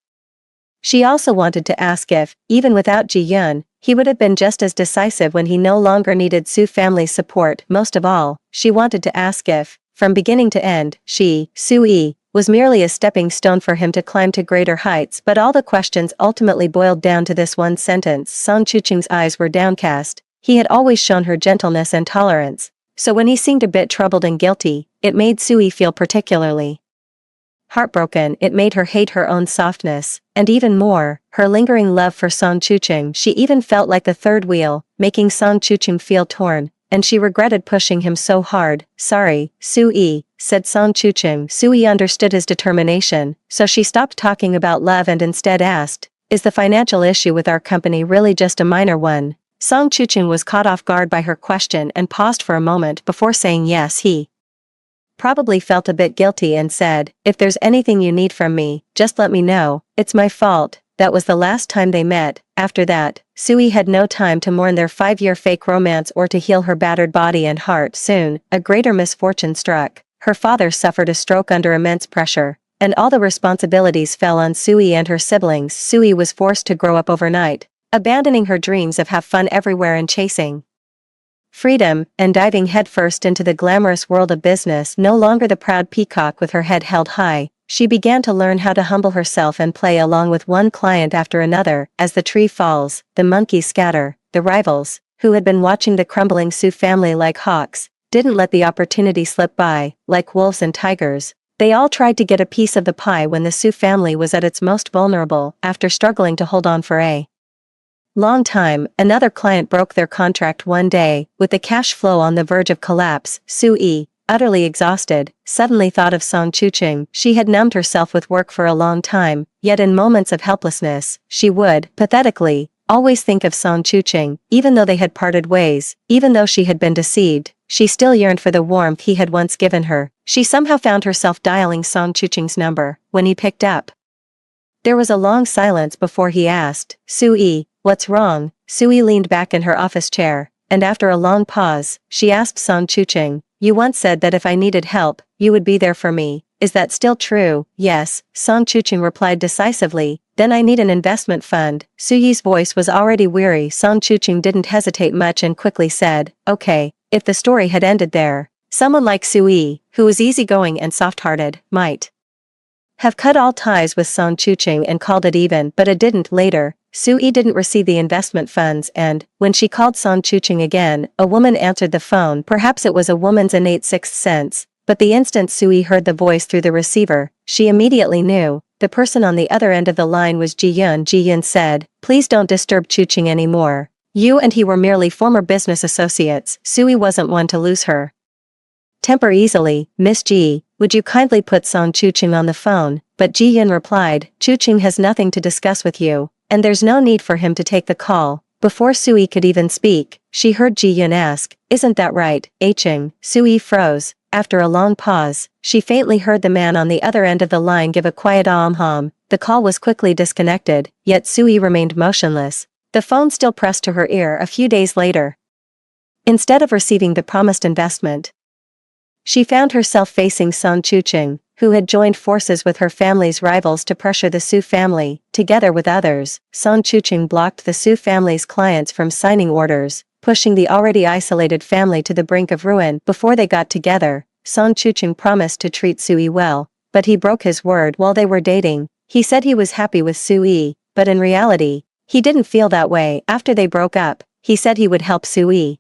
She also wanted to ask if, even without Ji Yun, he would have been just as decisive when he no longer needed Su's family's support. Most of all, she wanted to ask if, from beginning to end, she, Sui, was merely a stepping stone for him to climb to greater heights. But all the questions ultimately boiled down to this one sentence. Song Chuching's eyes were downcast. He had always shown her gentleness and tolerance, so when he seemed a bit troubled and guilty, it made Sui feel particularly heartbroken. It made her hate her own softness, and even more, her lingering love for Song Chuching. She even felt like the third wheel, making Song Chuching feel torn, and she regretted pushing him so hard. "Sorry, Sui," said Song Chuching. Sui understood his determination, so she stopped talking about love and instead asked, "Is the financial issue with our company really just a minor one?" Song Chuching was caught off guard by her question and paused for a moment before saying yes. He probably felt a bit guilty and said, "If there's anything you need from me, just let me know, it's my fault." That was the last time they met. After that, Sui had no time to mourn their 5-year fake romance or to heal her battered body and heart. Soon, a greater misfortune struck. Her father suffered a stroke under immense pressure, and all the responsibilities fell on Sui and her siblings. Sui was forced to grow up overnight, abandoning her dreams of have fun everywhere and chasing freedom, and diving headfirst into the glamorous world of business. No longer the proud peacock with her head held high, she began to learn how to humble herself and play along with one client after another. As the tree falls, the monkeys scatter. The rivals, who had been watching the crumbling Su family like hawks, didn't let the opportunity slip by. Like wolves and tigers, they all tried to get a piece of the pie when the Su family was at its most vulnerable. After struggling to hold on for a long time, another client broke their contract one day. With the cash flow on the verge of collapse, Sui, utterly exhausted, suddenly thought of Song Chuching. She had numbed herself with work for a long time, yet in moments of helplessness, she would, pathetically, always think of Song Chuching. Even though they had parted ways, even though she had been deceived, she still yearned for the warmth he had once given her. She somehow found herself dialing Song Chuching's number. When he picked up, there was a long silence before he asked, "Sui, what's wrong?" Sui leaned back in her office chair, and after a long pause, she asked Song Chuching, "You once said that if I needed help, you would be there for me. Is that still true?" "Yes," Song Chuching replied decisively. "Then I need an investment fund." Suyi's voice was already weary. Song Chuching didn't hesitate much and quickly said, "Okay." If the story had ended there, someone like Sui, who was easygoing and soft-hearted, might have cut all ties with Song Chuching and called it even, but it didn't. Later, Sui didn't receive the investment funds, and, when she called Song Chuching again, a woman answered the phone. Perhaps it was a woman's innate sixth sense, but the instant Sui heard the voice through the receiver, she immediately knew. The person on the other end of the line was Ji-yun. Ji-yun said, "Please don't disturb Chuching anymore. You and he were merely former business associates." Sui wasn't one to lose her temper easily. "Miss Ji, would you kindly put Song Chuching on the phone?" But Ji-yun replied, "Chuching has nothing to discuss with you, and there's no need for him to take the call." Before Sui could even speak, she heard Ji-yun ask, "Isn't that right, Ching?" Sui froze. After a long pause, she faintly heard the man on the other end of the line give a quiet ahm-hum. The call was quickly disconnected, yet Sui remained motionless, the phone still pressed to her ear. A few days later, instead of receiving the promised investment, she found herself facing Song Chuching, who had joined forces with her family's rivals to pressure the Su family. Together with others, Song Chuching blocked the Su family's clients from signing orders, pushing the already isolated family to the brink of ruin. Before they got together, Song Chuching promised to treat Sui well, but he broke his word. While they were dating, he said he was happy with Sui, but in reality, he didn't feel that way. After they broke up, he said he would help Sui,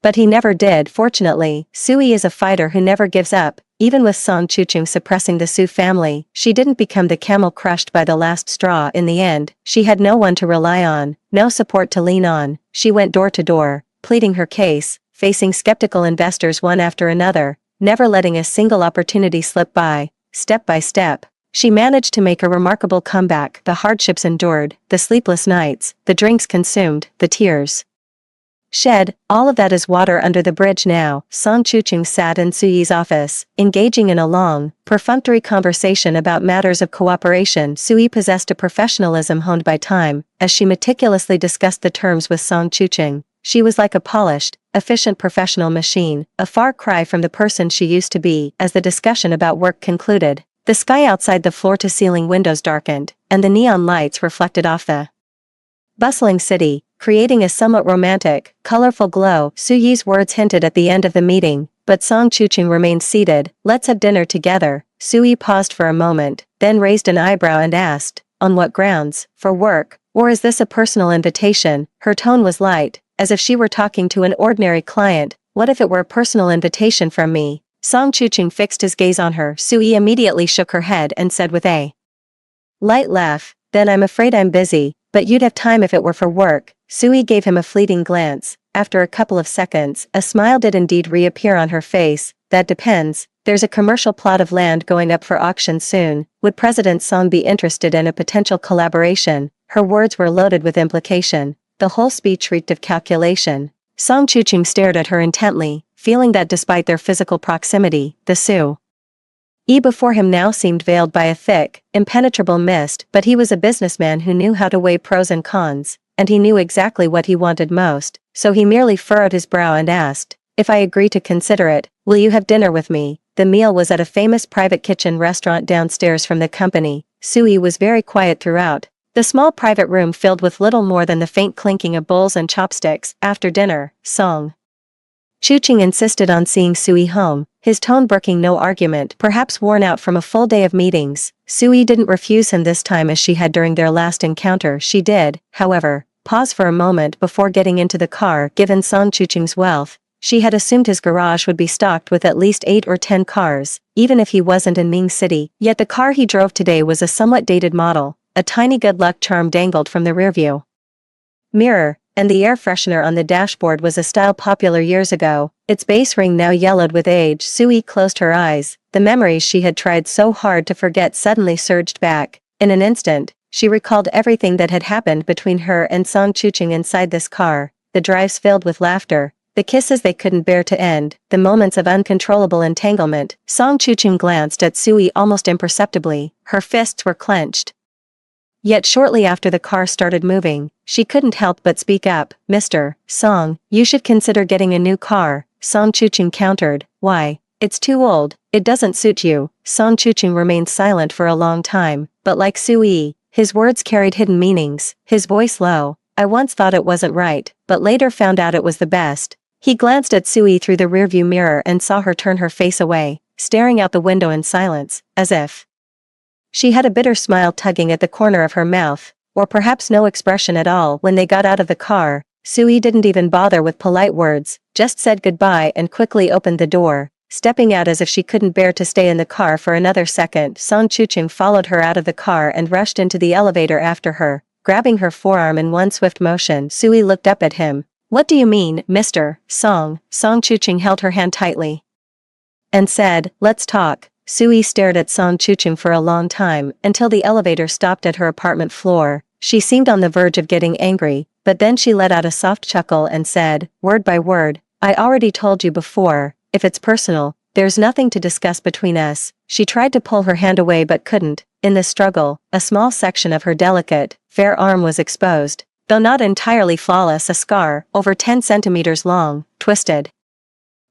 but he never did. Fortunately, Sui is a fighter who never gives up. Even with Song Chuching suppressing the Su family, she didn't become the camel crushed by the last straw. In the end, she had no one to rely on, no support to lean on. She went door to door, pleading her case, facing skeptical investors one after another, never letting a single opportunity slip by. Step by step, she managed to make a remarkable comeback. The hardships endured, the sleepless nights, the drinks consumed, the tears shed, all of that is water under the bridge now. Song Chuching sat in Suyi's office, engaging in a long, perfunctory conversation about matters of cooperation. Sui possessed a professionalism honed by time. As she meticulously discussed the terms with Song Chuching, she was like a polished, efficient professional machine, a far cry from the person she used to be. As the discussion about work concluded, the sky outside the floor-to-ceiling windows darkened, and the neon lights reflected off the bustling city, creating a somewhat romantic, colorful glow. Suyi's words hinted at the end of the meeting, but Song Chuching remained seated. "Let's have dinner together." Sui paused for a moment, then raised an eyebrow and asked, "On what grounds? For work? Or is this a personal invitation?" Her tone was light, as if she were talking to an ordinary client. "What if it were a personal invitation from me?" Song Chuching fixed his gaze on her. Sui immediately shook her head and said with a light laugh, "Then I'm afraid I'm busy, but you'd have time if it were for work." Sui gave him a fleeting glance. After a couple of seconds, a smile did indeed reappear on her face. "That depends. There's a commercial plot of land going up for auction soon. Would President Song be interested in a potential collaboration?" Her words were loaded with implication. The whole speech reeked of calculation. Song Chuching stared at her intently, feeling that despite their physical proximity, the Sue before him now seemed veiled by a thick, impenetrable mist, but he was a businessman who knew how to weigh pros and cons, and he knew exactly what he wanted most, so he merely furrowed his brow and asked, "If I agree to consider it, will you have dinner with me?" The meal was at a famous private kitchen restaurant downstairs from the company. Sui was very quiet throughout. The small private room filled with little more than the faint clinking of bowls and chopsticks. After dinner, Song Chuching insisted on seeing Sui home, his tone brooking no argument, perhaps worn out from a full day of meetings. Sui didn't refuse him this time as she had during their last encounter. She did, however, pause for a moment before getting into the car. Given Song Chuching's wealth, she had assumed his garage would be stocked with at least 8 or 10 cars, even if he wasn't in Ming City. Yet the car he drove today was a somewhat dated model. A tiny good luck charm dangled from the rearview mirror, and the air freshener on the dashboard was a style popular years ago, its base ring now yellowed with age. Sui closed her eyes. The memories she had tried so hard to forget suddenly surged back. In an instant, she recalled everything that had happened between her and Song Chuching inside this car, the drives filled with laughter, the kisses they couldn't bear to end, the moments of uncontrollable entanglement. Song Chuching glanced at Sui almost imperceptibly, her fists were clenched. Yet shortly after the car started moving, she couldn't help but speak up. "Mr. Song, you should consider getting a new car," Song Chuching countered. "Why? It's too old, it doesn't suit you." Song Chuching remained silent for a long time, but like Sui, his words carried hidden meanings, his voice low. "I once thought it wasn't right, but later found out it was the best." He glanced at Sui through the rearview mirror and saw her turn her face away, staring out the window in silence, as if she had a bitter smile tugging at the corner of her mouth, or perhaps no expression at all. When they got out of the car, Sui didn't even bother with polite words, just said goodbye and quickly opened the door, stepping out as if she couldn't bear to stay in the car for another second. Song Chuching followed her out of the car and rushed into the elevator after her, grabbing her forearm in one swift motion. Sui looked up at him. "What do you mean, Mr. Song?" Song Chuching held her hand tightly and said, "Let's talk." Sui stared at Song Chuching for a long time, until the elevator stopped at her apartment floor. She seemed on the verge of getting angry, but then she let out a soft chuckle and said, word by word, "I already told you before, if it's personal, there's nothing to discuss between us." She tried to pull her hand away but couldn't. In the struggle, a small section of her delicate, fair arm was exposed, though not entirely flawless. A scar, over 10 centimeters long, twisted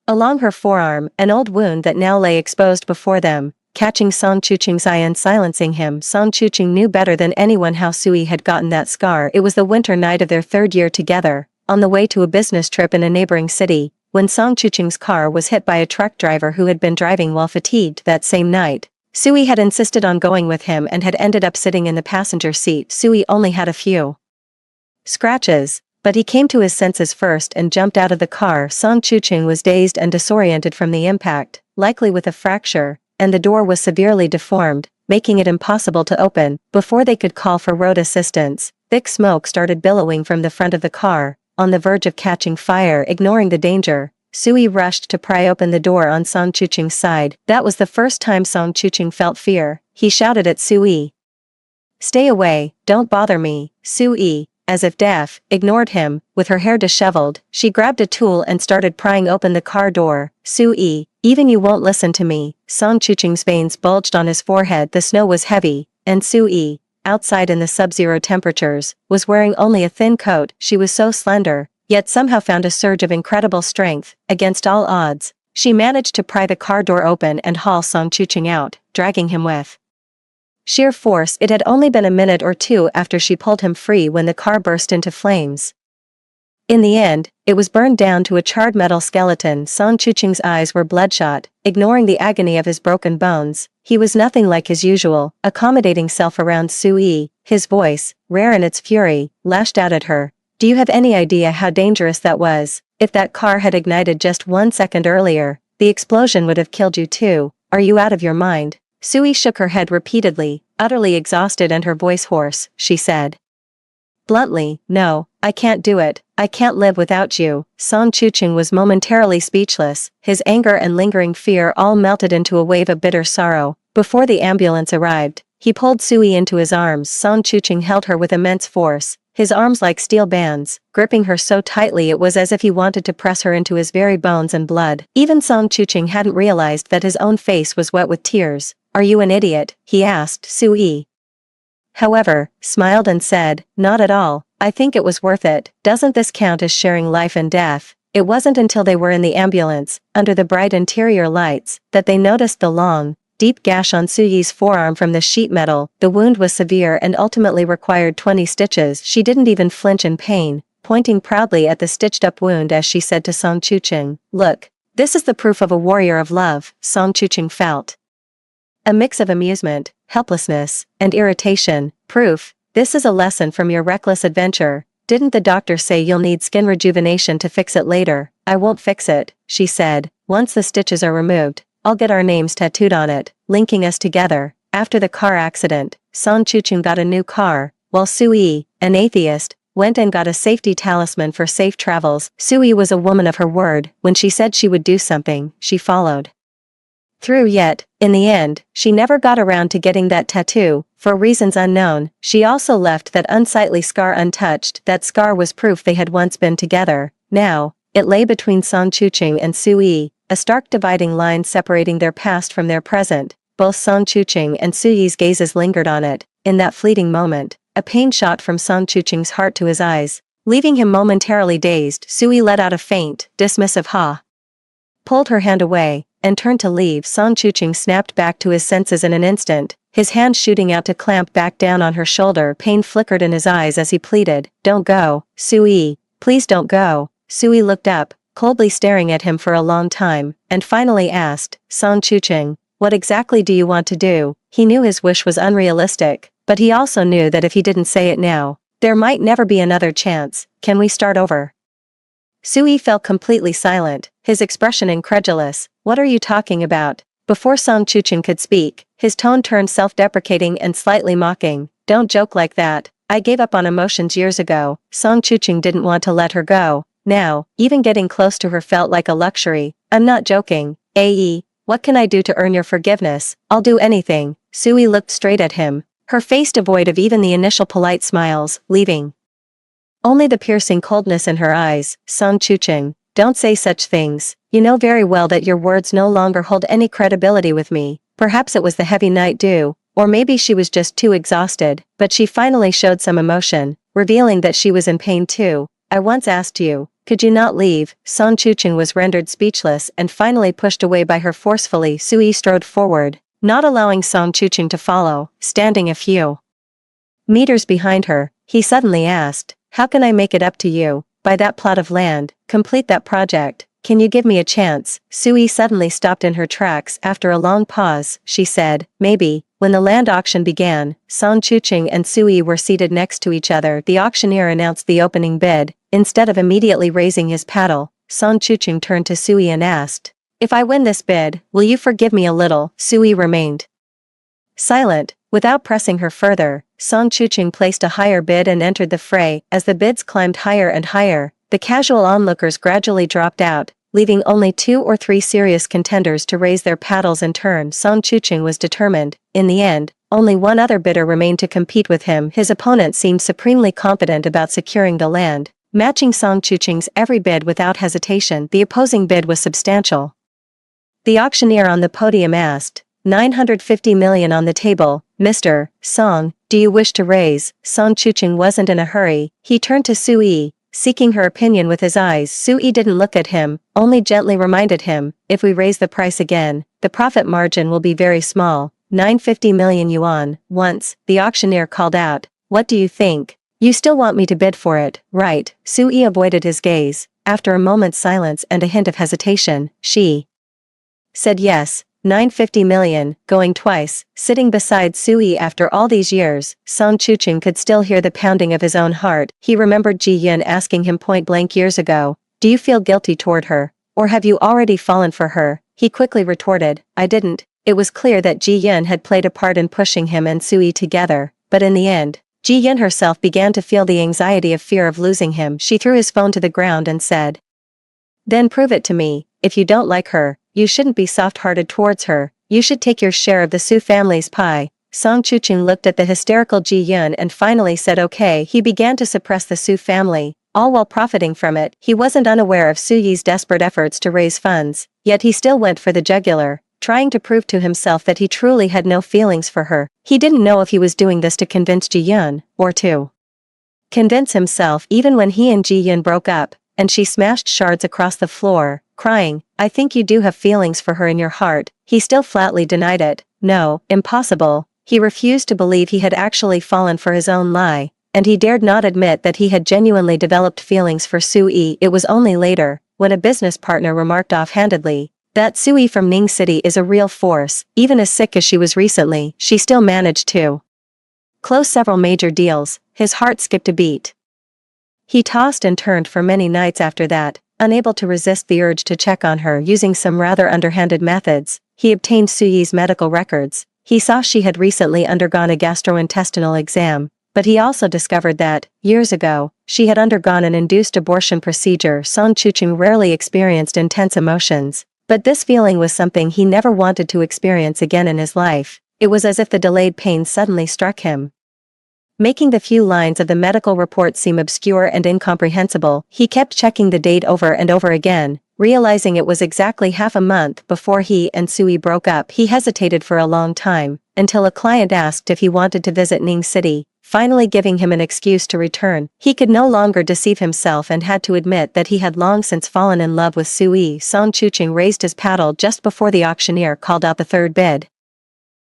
along her forearm, an old wound that now lay exposed before them, catching Song Chuching's eye and silencing him. Song Chuching knew better than anyone how Sui had gotten that scar. It was the winter night of their 3rd year together, on the way to a business trip in a neighboring city, when Song Chuching's car was hit by a truck driver who had been driving while fatigued that same night. Sui had insisted on going with him and had ended up sitting in the passenger seat. Sui only had a few scratches, but he came to his senses first and jumped out of the car. Song Chuching was dazed and disoriented from the impact, likely with a fracture, and the door was severely deformed, making it impossible to open. Before they could call for road assistance, thick smoke started billowing from the front of the car, on the verge of catching fire. Ignoring the danger, Sui rushed to pry open the door on Song Chuching's side. That was the first time Song Chuching felt fear. He shouted at Sui, "Stay away, don't bother me." Sui, as if deaf, ignored him. With her hair disheveled, she grabbed a tool and started prying open the car door. "Sui, even you won't listen to me." Song Chuching's veins bulged on his forehead. The snow was heavy, and Sui, outside in the sub-zero temperatures, was wearing only a thin coat. She was so slender, yet somehow found a surge of incredible strength. Against all odds, she managed to pry the car door open and haul Song Chuching out, dragging him with sheer force. It had only been a minute or two after she pulled him free when the car burst into flames. In the end, it was burned down to a charred metal skeleton. Song Chuching's eyes were bloodshot. Ignoring the agony of his broken bones, he was nothing like his usual, accommodating self around Sui. His voice, rare in its fury, lashed out at her. "Do you have any idea how dangerous that was? If that car had ignited just 1 second earlier, the explosion would have killed you too. Are you out of your mind?" Sui shook her head repeatedly, utterly exhausted and her voice hoarse. She said bluntly, "No, I can't do it. I can't live without you." Song Chuching was momentarily speechless, his anger and lingering fear all melted into a wave of bitter sorrow. Before the ambulance arrived, He pulled Sui into his arms. Song Chuching held her with immense force, his arms like steel bands, gripping her so tightly it was as if he wanted to press her into his very bones and blood. Even Song Chuching hadn't realized that his own face was wet with tears. "Are you an idiot?" he asked Sui. However, smiled and said, "Not at all, I think it was worth it. Doesn't this count as sharing life and death?" It wasn't until they were in the ambulance, under the bright interior lights, that they noticed the long, deep gash on Suyi's forearm from the sheet metal. The wound was severe and ultimately required 20 stitches. She didn't even flinch in pain, pointing proudly at the stitched-up wound as she said to Song Chuching, "Look, this is the proof of a warrior of love." Song Chuching felt a mix of amusement, helplessness, and irritation. "Proof? This is a lesson from your reckless adventure. Didn't the doctor say you'll need skin rejuvenation to fix it later?" "I won't fix it," she said. "Once the stitches are removed, I'll get our names tattooed on it, linking us together." After the car accident, Song Chuching got a new car, while Sui, an atheist, went and got a safety talisman for safe travels. Sui was a woman of her word. When she said she would do something, she followed through. Yet, in the end, she never got around to getting that tattoo, for reasons unknown. She also left that unsightly scar untouched. That scar was proof they had once been together. Now, it lay between Song Chuching and Sui, a stark dividing line separating their past from their present. Both Song Chuching and Suyi's gazes lingered on it. In that fleeting moment, a pain shot from Song Chuching's heart to his eyes, leaving him momentarily dazed. Sui let out a faint, dismissive "ha," pulled her hand away, and turned to leave. Song Chuching snapped back to his senses in an instant, his hand shooting out to clamp back down on her shoulder. Pain flickered in his eyes as he pleaded, "Don't go, Sui, please don't go." Sui looked up, coldly staring at him for a long time, and finally asked, "Song Chuching, what exactly do you want to do?" He knew his wish was unrealistic, but he also knew that if he didn't say it now, there might never be another chance. "Can we start over?" Sui fell completely silent, his expression incredulous. "What are you talking about?" Before Song Chuching could speak, his tone turned self-deprecating and slightly mocking. "Don't joke like that. I gave up on emotions years ago." Song Chuching didn't want to let her go. Now, even getting close to her felt like a luxury. "I'm not joking. Ae, what can I do to earn your forgiveness?" "I'll do anything." Sui looked straight at him, her face devoid of even the initial polite smiles, leaving only the piercing coldness in her eyes. "Song Chuching, don't say such things. You know very well that your words no longer hold any credibility with me." Perhaps it was the heavy night dew, or maybe she was just too exhausted, but she finally showed some emotion, revealing that she was in pain too. "I once asked you, could you not leave?" Song Chuching was rendered speechless and finally pushed away by her forcefully. Sui strode forward, not allowing Song Chuching to follow. Standing a few meters behind her, he suddenly asked, "How can I make it up to you? Buy that plot of land, complete that project. Can you give me a chance?" Sui suddenly stopped in her tracks. After a long pause, she said, "Maybe." When the land auction began, Song Chuching and Sui were seated next to each other. The auctioneer announced the opening bid. Instead of immediately raising his paddle, Song Chuching turned to Sui and asked, "If I win this bid, will you forgive me a little?" Sui remained silent. Without pressing her further, Song Chuching placed a higher bid and entered the fray. As the bids climbed higher and higher, the casual onlookers gradually dropped out, leaving only 2 or 3 serious contenders to raise their paddles in turn. Song Chuching was determined. In the end, only one other bidder remained to compete with him. His opponent seemed supremely confident about securing the land, matching Song Chuching's every bid without hesitation. The opposing bid was substantial. The auctioneer on the podium asked, 950 million on the table. Mr. Song, do you wish to raise?" Song Chuching wasn't in a hurry. He turned to Sui, seeking her opinion with his eyes. Sui didn't look at him, only gently reminded him, "If we raise the price again, the profit margin will be very small." 950 million yuan. Once, the auctioneer called out, "What do you think? You still want me to bid for it, right?" Sui avoided his gaze. After a moment's silence and a hint of hesitation, she said yes. 950 million, going twice. Sitting beside Sui after all these years, Song Chuching could still hear the pounding of his own heart. He remembered Ji Yun asking him point blank years ago, "Do you feel guilty toward her? Or have you already fallen for her?" He quickly retorted, "I didn't." It was clear that Ji Yun had played a part in pushing him and Sui together, but in the end, Ji Yun herself began to feel the anxiety of fear of losing him. She threw his phone to the ground and said, "Then prove it to me. If you don't like her, you shouldn't be soft-hearted towards her. You should take your share of the Su family's pie." Song Chuching looked at the hysterical Ji Yun and finally said okay. He began to suppress the Su family, all while profiting from it. He wasn't unaware of Su Yi's desperate efforts to raise funds, yet he still went for the jugular, trying to prove to himself that he truly had no feelings for her. He didn't know if he was doing this to convince Ji Yun, or to convince himself. Even when he and Ji Yun broke up, and she smashed shards across the floor, crying, "I think you do have feelings for her in your heart," he still flatly denied it. No, impossible. He refused to believe he had actually fallen for his own lie, and he dared not admit that he had genuinely developed feelings for Su Yi. It was only later, when a business partner remarked offhandedly that Su Yi from Ning City is a real force. Even as sick as she was recently, she still managed to close several major deals. His heart skipped a beat. He tossed and turned for many nights after that, unable to resist the urge to check on her. Using some rather underhanded methods, he obtained Su Yi's medical records. He saw she had recently undergone a gastrointestinal exam, but he also discovered that, years ago, she had undergone an induced abortion procedure. Song Chuching rarely experienced intense emotions, but this feeling was something he never wanted to experience again in his life. It was as if the delayed pain suddenly struck him, making the few lines of the medical report seem obscure and incomprehensible. He kept checking the date over and over again, realizing it was exactly half a month before he and Su Yi broke up. He hesitated for a long time, until a client asked if he wanted to visit Ning City, finally giving him an excuse to return. He could no longer deceive himself and had to admit that he had long since fallen in love with Su Yi. Song Chuching raised his paddle just before the auctioneer called out the third bid.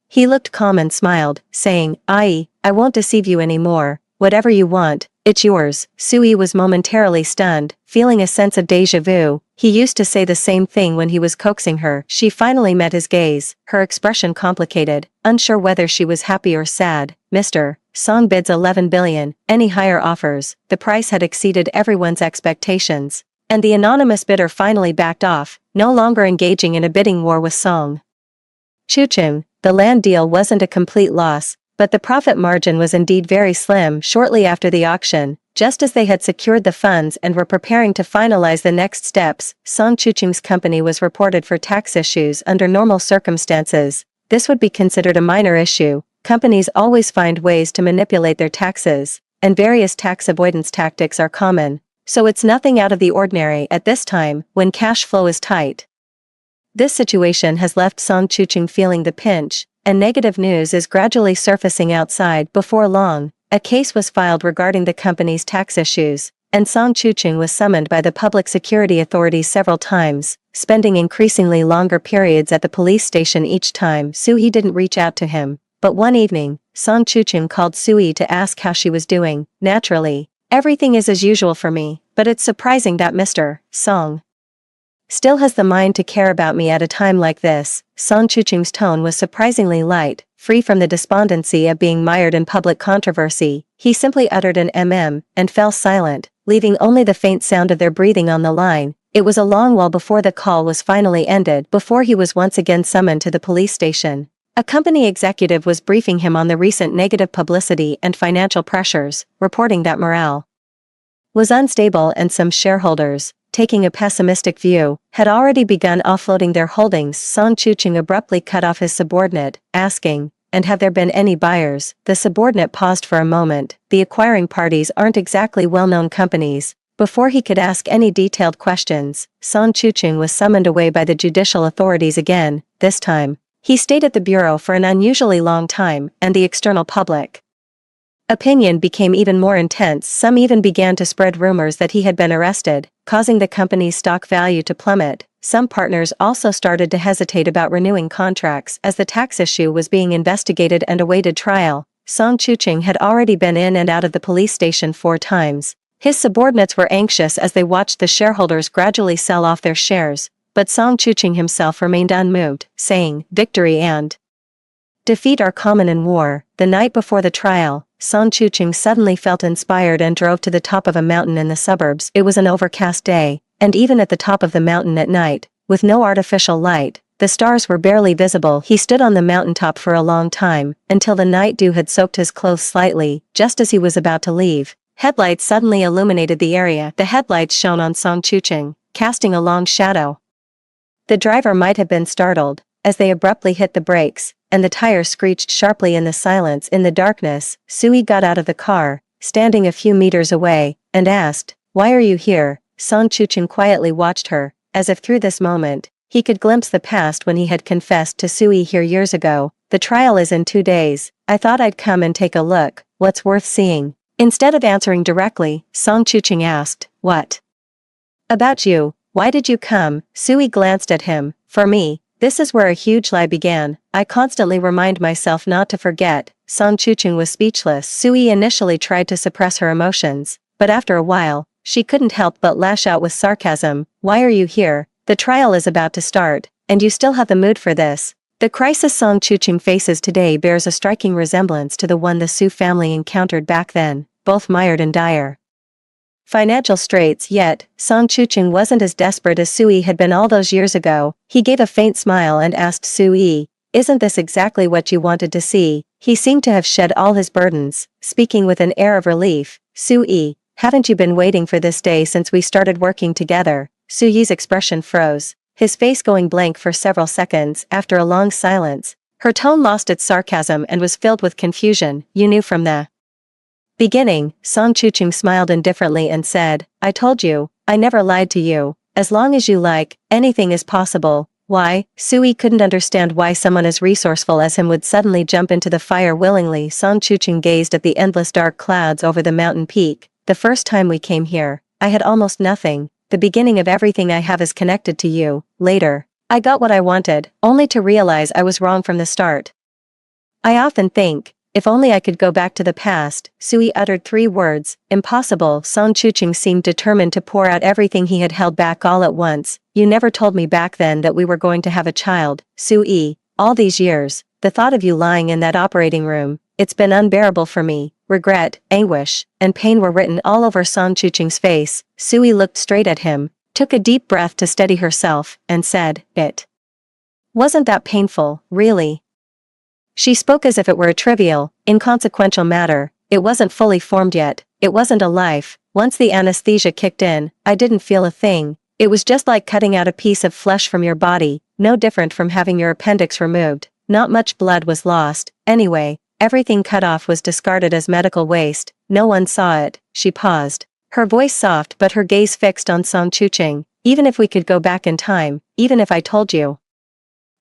He looked calm and smiled, saying, I won't deceive you anymore. Whatever you want, it's yours." Su Yi was momentarily stunned, feeling a sense of déjà vu. He used to say the same thing when he was coaxing her. She finally met his gaze, her expression complicated, unsure whether she was happy or sad. "Mr. Song bids 11 billion, any higher offers." The price had exceeded everyone's expectations, and the anonymous bidder finally backed off, no longer engaging in a bidding war with Song Chuching. The land deal wasn't a complete loss, but the profit margin was indeed very slim. Shortly after the auction, just as they had secured the funds and were preparing to finalize the next steps, Song Chuching's company was reported for tax issues. Under normal circumstances, this would be considered a minor issue. Companies always find ways to manipulate their taxes, and various tax avoidance tactics are common, so it's nothing out of the ordinary at this time, when cash flow is tight. This situation has left Song Chuching feeling the pinch, and negative news is gradually surfacing outside. Before long, a case was filed regarding the company's tax issues, and Song Chuching was summoned by the public security authorities several times, spending increasingly longer periods at the police station each time. Su Yi didn't reach out to him, but one evening, Song Chuching called Su Yi to ask how she was doing. "Naturally, everything is as usual for me, but it's surprising that Mr. Song still has the mind to care about me at a time like this." Song Chuching's tone was surprisingly light, free from the despondency of being mired in public controversy. He simply uttered an and fell silent, leaving only the faint sound of their breathing on the line. It was a long while before the call was finally ended, before he was once again summoned to the police station. A company executive was briefing him on the recent negative publicity and financial pressures, reporting that morale was unstable and some shareholders, taking a pessimistic view, had already begun offloading their holdings. Song Chuching abruptly cut off his subordinate, asking, "And have there been any buyers?" The subordinate paused for a moment. The acquiring parties aren't exactly well-known companies. Before he could ask any detailed questions, Song Chuching was summoned away by the judicial authorities again. This time, he stayed at the bureau for an unusually long time, and the external public opinion became even more intense. Some even began to spread rumors that he had been arrested, causing the company's stock value to plummet. Some partners also started to hesitate about renewing contracts as the tax issue was being investigated and awaited trial. Song Chuching had already been in and out of the police station 4 times. His subordinates were anxious as they watched the shareholders gradually sell off their shares, but Song Chuching himself remained unmoved, saying, "Victory and defeat are common in war." The night before the trial, Song Chuching suddenly felt inspired and drove to the top of a mountain in the suburbs. It was an overcast day, and even at the top of the mountain at night, with no artificial light, the stars were barely visible. He stood on the mountaintop for a long time, until the night dew had soaked his clothes slightly. Just as he was about to leave, headlights suddenly illuminated the area. The headlights shone on Song Chuching, casting a long shadow. The driver might have been startled, as they abruptly hit the brakes, and the tire screeched sharply in the silence. In the darkness, Sui got out of the car, standing a few meters away, and asked, "Why are you here?" Song Chucheng quietly watched her, as if through this moment, he could glimpse the past when he had confessed to Sui here years ago. "The trial is in 2 days. I thought I'd come and take a look. What's worth seeing?" Instead of answering directly, Song Chucheng asked, "What about you? Why did you come?" Sui glanced at him. "For me, this is where a huge lie began. I constantly remind myself not to forget." Song Chucheng was speechless. Sui initially tried to suppress her emotions, but after a while, she couldn't help but lash out with sarcasm. "Why are you here? The trial is about to start, and you still have the mood for this." The crisis Song Chucheng faces today bears a striking resemblance to the one the Su family encountered back then, both mired in dire financial straits. Yet, Song Chucheng wasn't as desperate as Sui had been all those years ago. He gave a faint smile and asked Sui, "Isn't this exactly what you wanted to see?" He seemed to have shed all his burdens, speaking with an air of relief. "Sui, haven't you been waiting for this day since we started working together?" Sui's expression froze, his face going blank for several seconds. After a long silence, her tone lost its sarcasm and was filled with confusion. "You knew from the beginning." Song Chucheng smiled indifferently and said, "I told you, I never lied to you. As long as you like, anything is possible." "Why?" Sui couldn't understand why someone as resourceful as him would suddenly jump into the fire willingly. Song Chucheng gazed at the endless dark clouds over the mountain peak. "The first time we came here, I had almost nothing. The beginning of everything I have is connected to you. Later, I got what I wanted, only to realize I was wrong from the start. I often think, if only I could go back to the past." Sui uttered 3 words, "Impossible." Song Chucheng seemed determined to pour out everything he had held back all at once. "You never told me back then that we were going to have a child, Sui. All these years, the thought of you lying in that operating room, it's been unbearable for me." Regret, anguish, and pain were written all over Song Chucheng's face. Sui looked straight at him, took a deep breath to steady herself, and said, "It wasn't that painful, really." She spoke as if it were a trivial, inconsequential matter. "It wasn't fully formed yet. It wasn't a life. Once the anesthesia kicked in, I didn't feel a thing. It was just like cutting out a piece of flesh from your body, no different from having your appendix removed. Not much blood was lost. Anyway, everything cut off was discarded as medical waste. No one saw it." She paused, her voice soft but her gaze fixed on Song Chucheng. "Even if we could go back in time, even if I told you,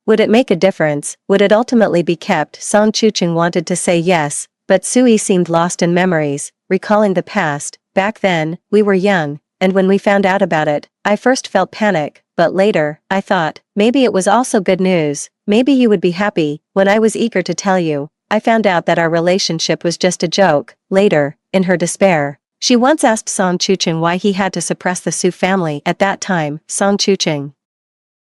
would it make a difference? Would it ultimately be kept?" Song Chucheng wanted to say yes, but Sui seemed lost in memories, recalling the past. "Back then, we were young, and when we found out about it, I first felt panic, but later, I thought, maybe it was also good news. Maybe you would be happy." When I was eager to tell you, I found out that our relationship was just a joke. Later, in her despair, she once asked Song Chucheng why he had to suppress the Su family. At that time, Song Chucheng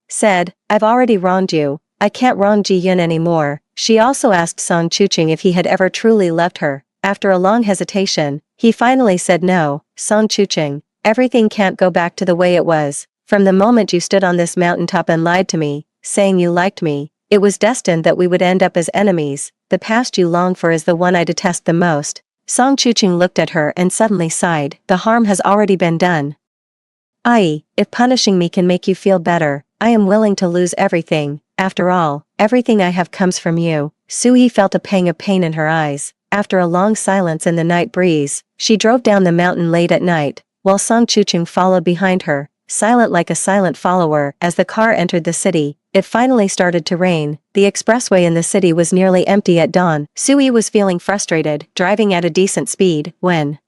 said, "I've already wronged you. I can't wrong Ji Yun anymore." She also asked Song Chucheng if he had ever truly loved her. After a long hesitation, he finally said no. "Song Chucheng, everything can't go back to the way it was. From the moment you stood on this mountaintop and lied to me, saying you liked me, it was destined that we would end up as enemies. The past you long for is the one I detest the most." Song Chucheng looked at her and suddenly sighed. "The harm has already been done. If punishing me can make you feel better, I am willing to lose everything. After all, everything I have comes from you." Sui felt a pang of pain in her eyes. After a long silence in the night breeze, she drove down the mountain late at night, while Song Chucheng followed behind her, silent like a silent follower. As the car entered the city, it finally started to rain. The expressway in the city was nearly empty at dawn. Sui was feeling frustrated, driving at a decent speed, when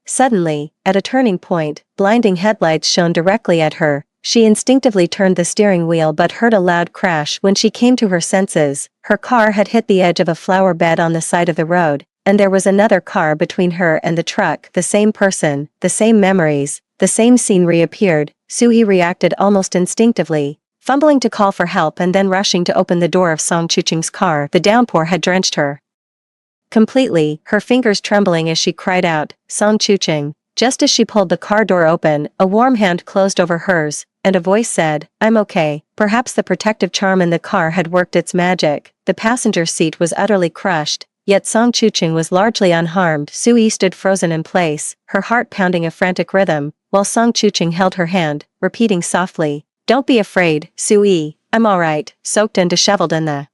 suddenly, at a turning point, blinding headlights shone directly at her. She instinctively turned the steering wheel but heard a loud crash. When she came to her senses, her car had hit the edge of a flower bed on the side of the road, and there was another car between her and the truck. The same person, the same memories, the same scene reappeared. Sui reacted almost instinctively, fumbling to call for help and then rushing to open the door of Song Chucheng's car. The downpour had drenched her completely, her fingers trembling as she cried out, "Song Chucheng." Just as she pulled the car door open, a warm hand closed over hers, and a voice said, "I'm okay." Perhaps the protective charm in the car had worked its magic. The passenger seat was utterly crushed, yet Song Chucheng was largely unharmed. Sui stood frozen in place, her heart pounding a frantic rhythm, while Song Chucheng held her hand, repeating softly, "Don't be afraid, Sui, I'm alright." Soaked and disheveled in the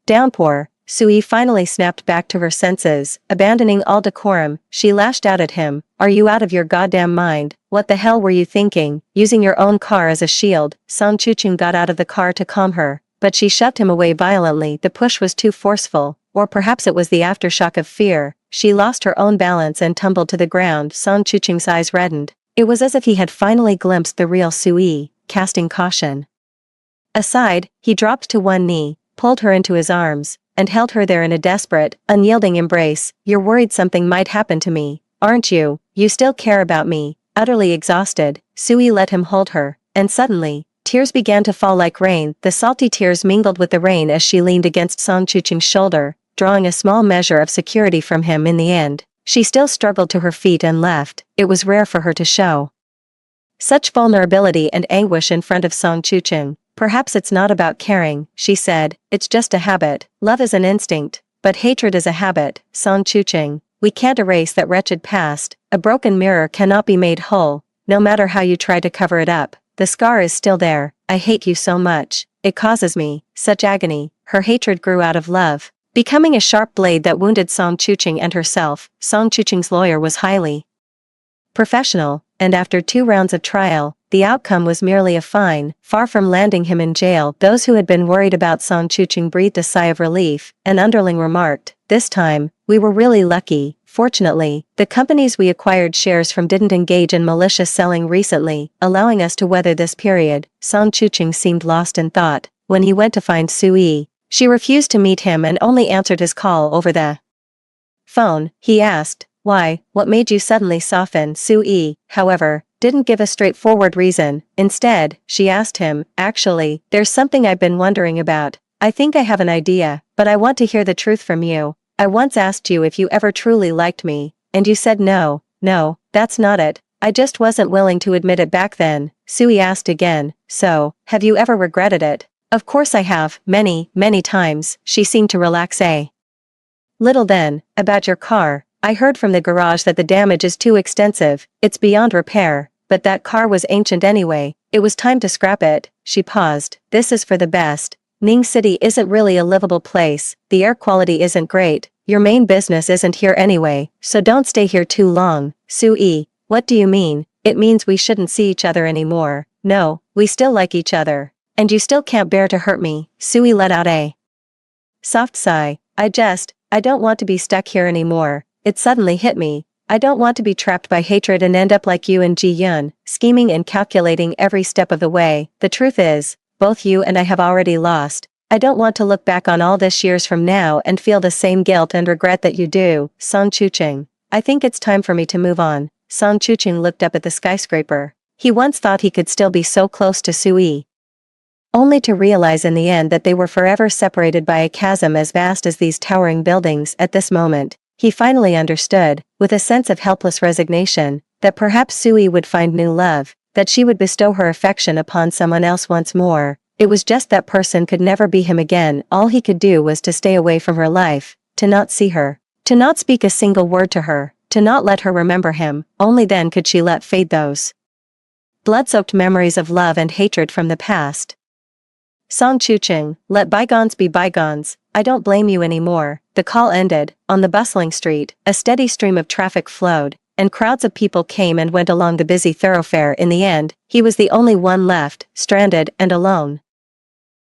Downpour. Sui finally snapped back to her senses, abandoning all decorum. She lashed out at him. Are you out of your goddamn mind? What the hell were you thinking, using your own car as a shield? Song Chuching got out of the car to calm her, but she shoved him away violently. The push was too forceful, or perhaps it was the aftershock of fear. She lost her own balance and tumbled to the ground. Song Chuching's eyes reddened. It was as if he had finally glimpsed the real Sui, casting caution aside. He dropped to one knee, pulled her into his arms, and held her there in a desperate, unyielding embrace. You're worried something might happen to me, aren't you? You still care about me. Utterly exhausted, Sui let him hold her, and suddenly, tears began to fall like rain. The salty tears mingled with the rain as she leaned against Song Chuching's shoulder, drawing a small measure of security from him. In the end, she still struggled to her feet and left. It was rare for her to show such vulnerability and anguish in front of Song Chuching. Perhaps it's not about caring, she said, it's just a habit. Love is an instinct, but hatred is a habit. Song Chuching, we can't erase that wretched past. A broken mirror cannot be made whole, no matter how you try to cover it up. The scar is still there. I hate you so much. It causes me such agony. Her hatred grew out of love, becoming a sharp blade that wounded Song Chuching and herself. Song Chuching's lawyer was highly professional, and after 2 rounds of trial, the outcome was merely a fine. Far from landing him in jail, those who had been worried about Song Chuching breathed a sigh of relief. An underling remarked, this time, we were really lucky. Fortunately, the companies we acquired shares from didn't engage in malicious selling recently, allowing us to weather this period. Song Chuching seemed lost in thought. When he went to find Sui, she refused to meet him and only answered his call over the phone. He asked, why, what made you suddenly soften? Sui, however, didn't give a straightforward reason. Instead, she asked him, actually, there's something I've been wondering about. I think I have an idea, but I want to hear the truth from you. I once asked you if you ever truly liked me, and you said no. No, that's not it. I just wasn't willing to admit it back then. Sui asked again, so, have you ever regretted it? Of course I have, many, many times. She seemed to relax a little. Then, about your car. I heard from the garage that the damage is too extensive, it's beyond repair, but that car was ancient anyway, it was time to scrap it. She paused. This is for the best. Ning City isn't really a livable place, the air quality isn't great, your main business isn't here anyway, so don't stay here too long. Sui, what do you mean? It means we shouldn't see each other anymore. No, we still like each other. And you still can't bear to hurt me. Sui let out a soft sigh. I don't want to be stuck here anymore. It suddenly hit me. I don't want to be trapped by hatred and end up like you and Ji Yun, scheming and calculating every step of the way. The truth is, both you and I have already lost. I don't want to look back on all this years from now and feel the same guilt and regret that you do. Song Chuching, I think it's time for me to move on. Song Chuching looked up at the skyscraper. He once thought he could still be so close to Sui, only to realize in the end that they were forever separated by a chasm as vast as these towering buildings. At this moment, he finally understood, with a sense of helpless resignation, that perhaps Sui would find new love, that she would bestow her affection upon someone else once more. It was just that person could never be him again. All he could do was to stay away from her life, to not see her, to not speak a single word to her, to not let her remember him. Only then could she let fade those blood-soaked memories of love and hatred from the past. Song Chuching, let bygones be bygones. I don't blame you anymore. The call ended. On the bustling street, a steady stream of traffic flowed, and crowds of people came and went along the busy thoroughfare. In the end, he was the only one left, stranded and alone.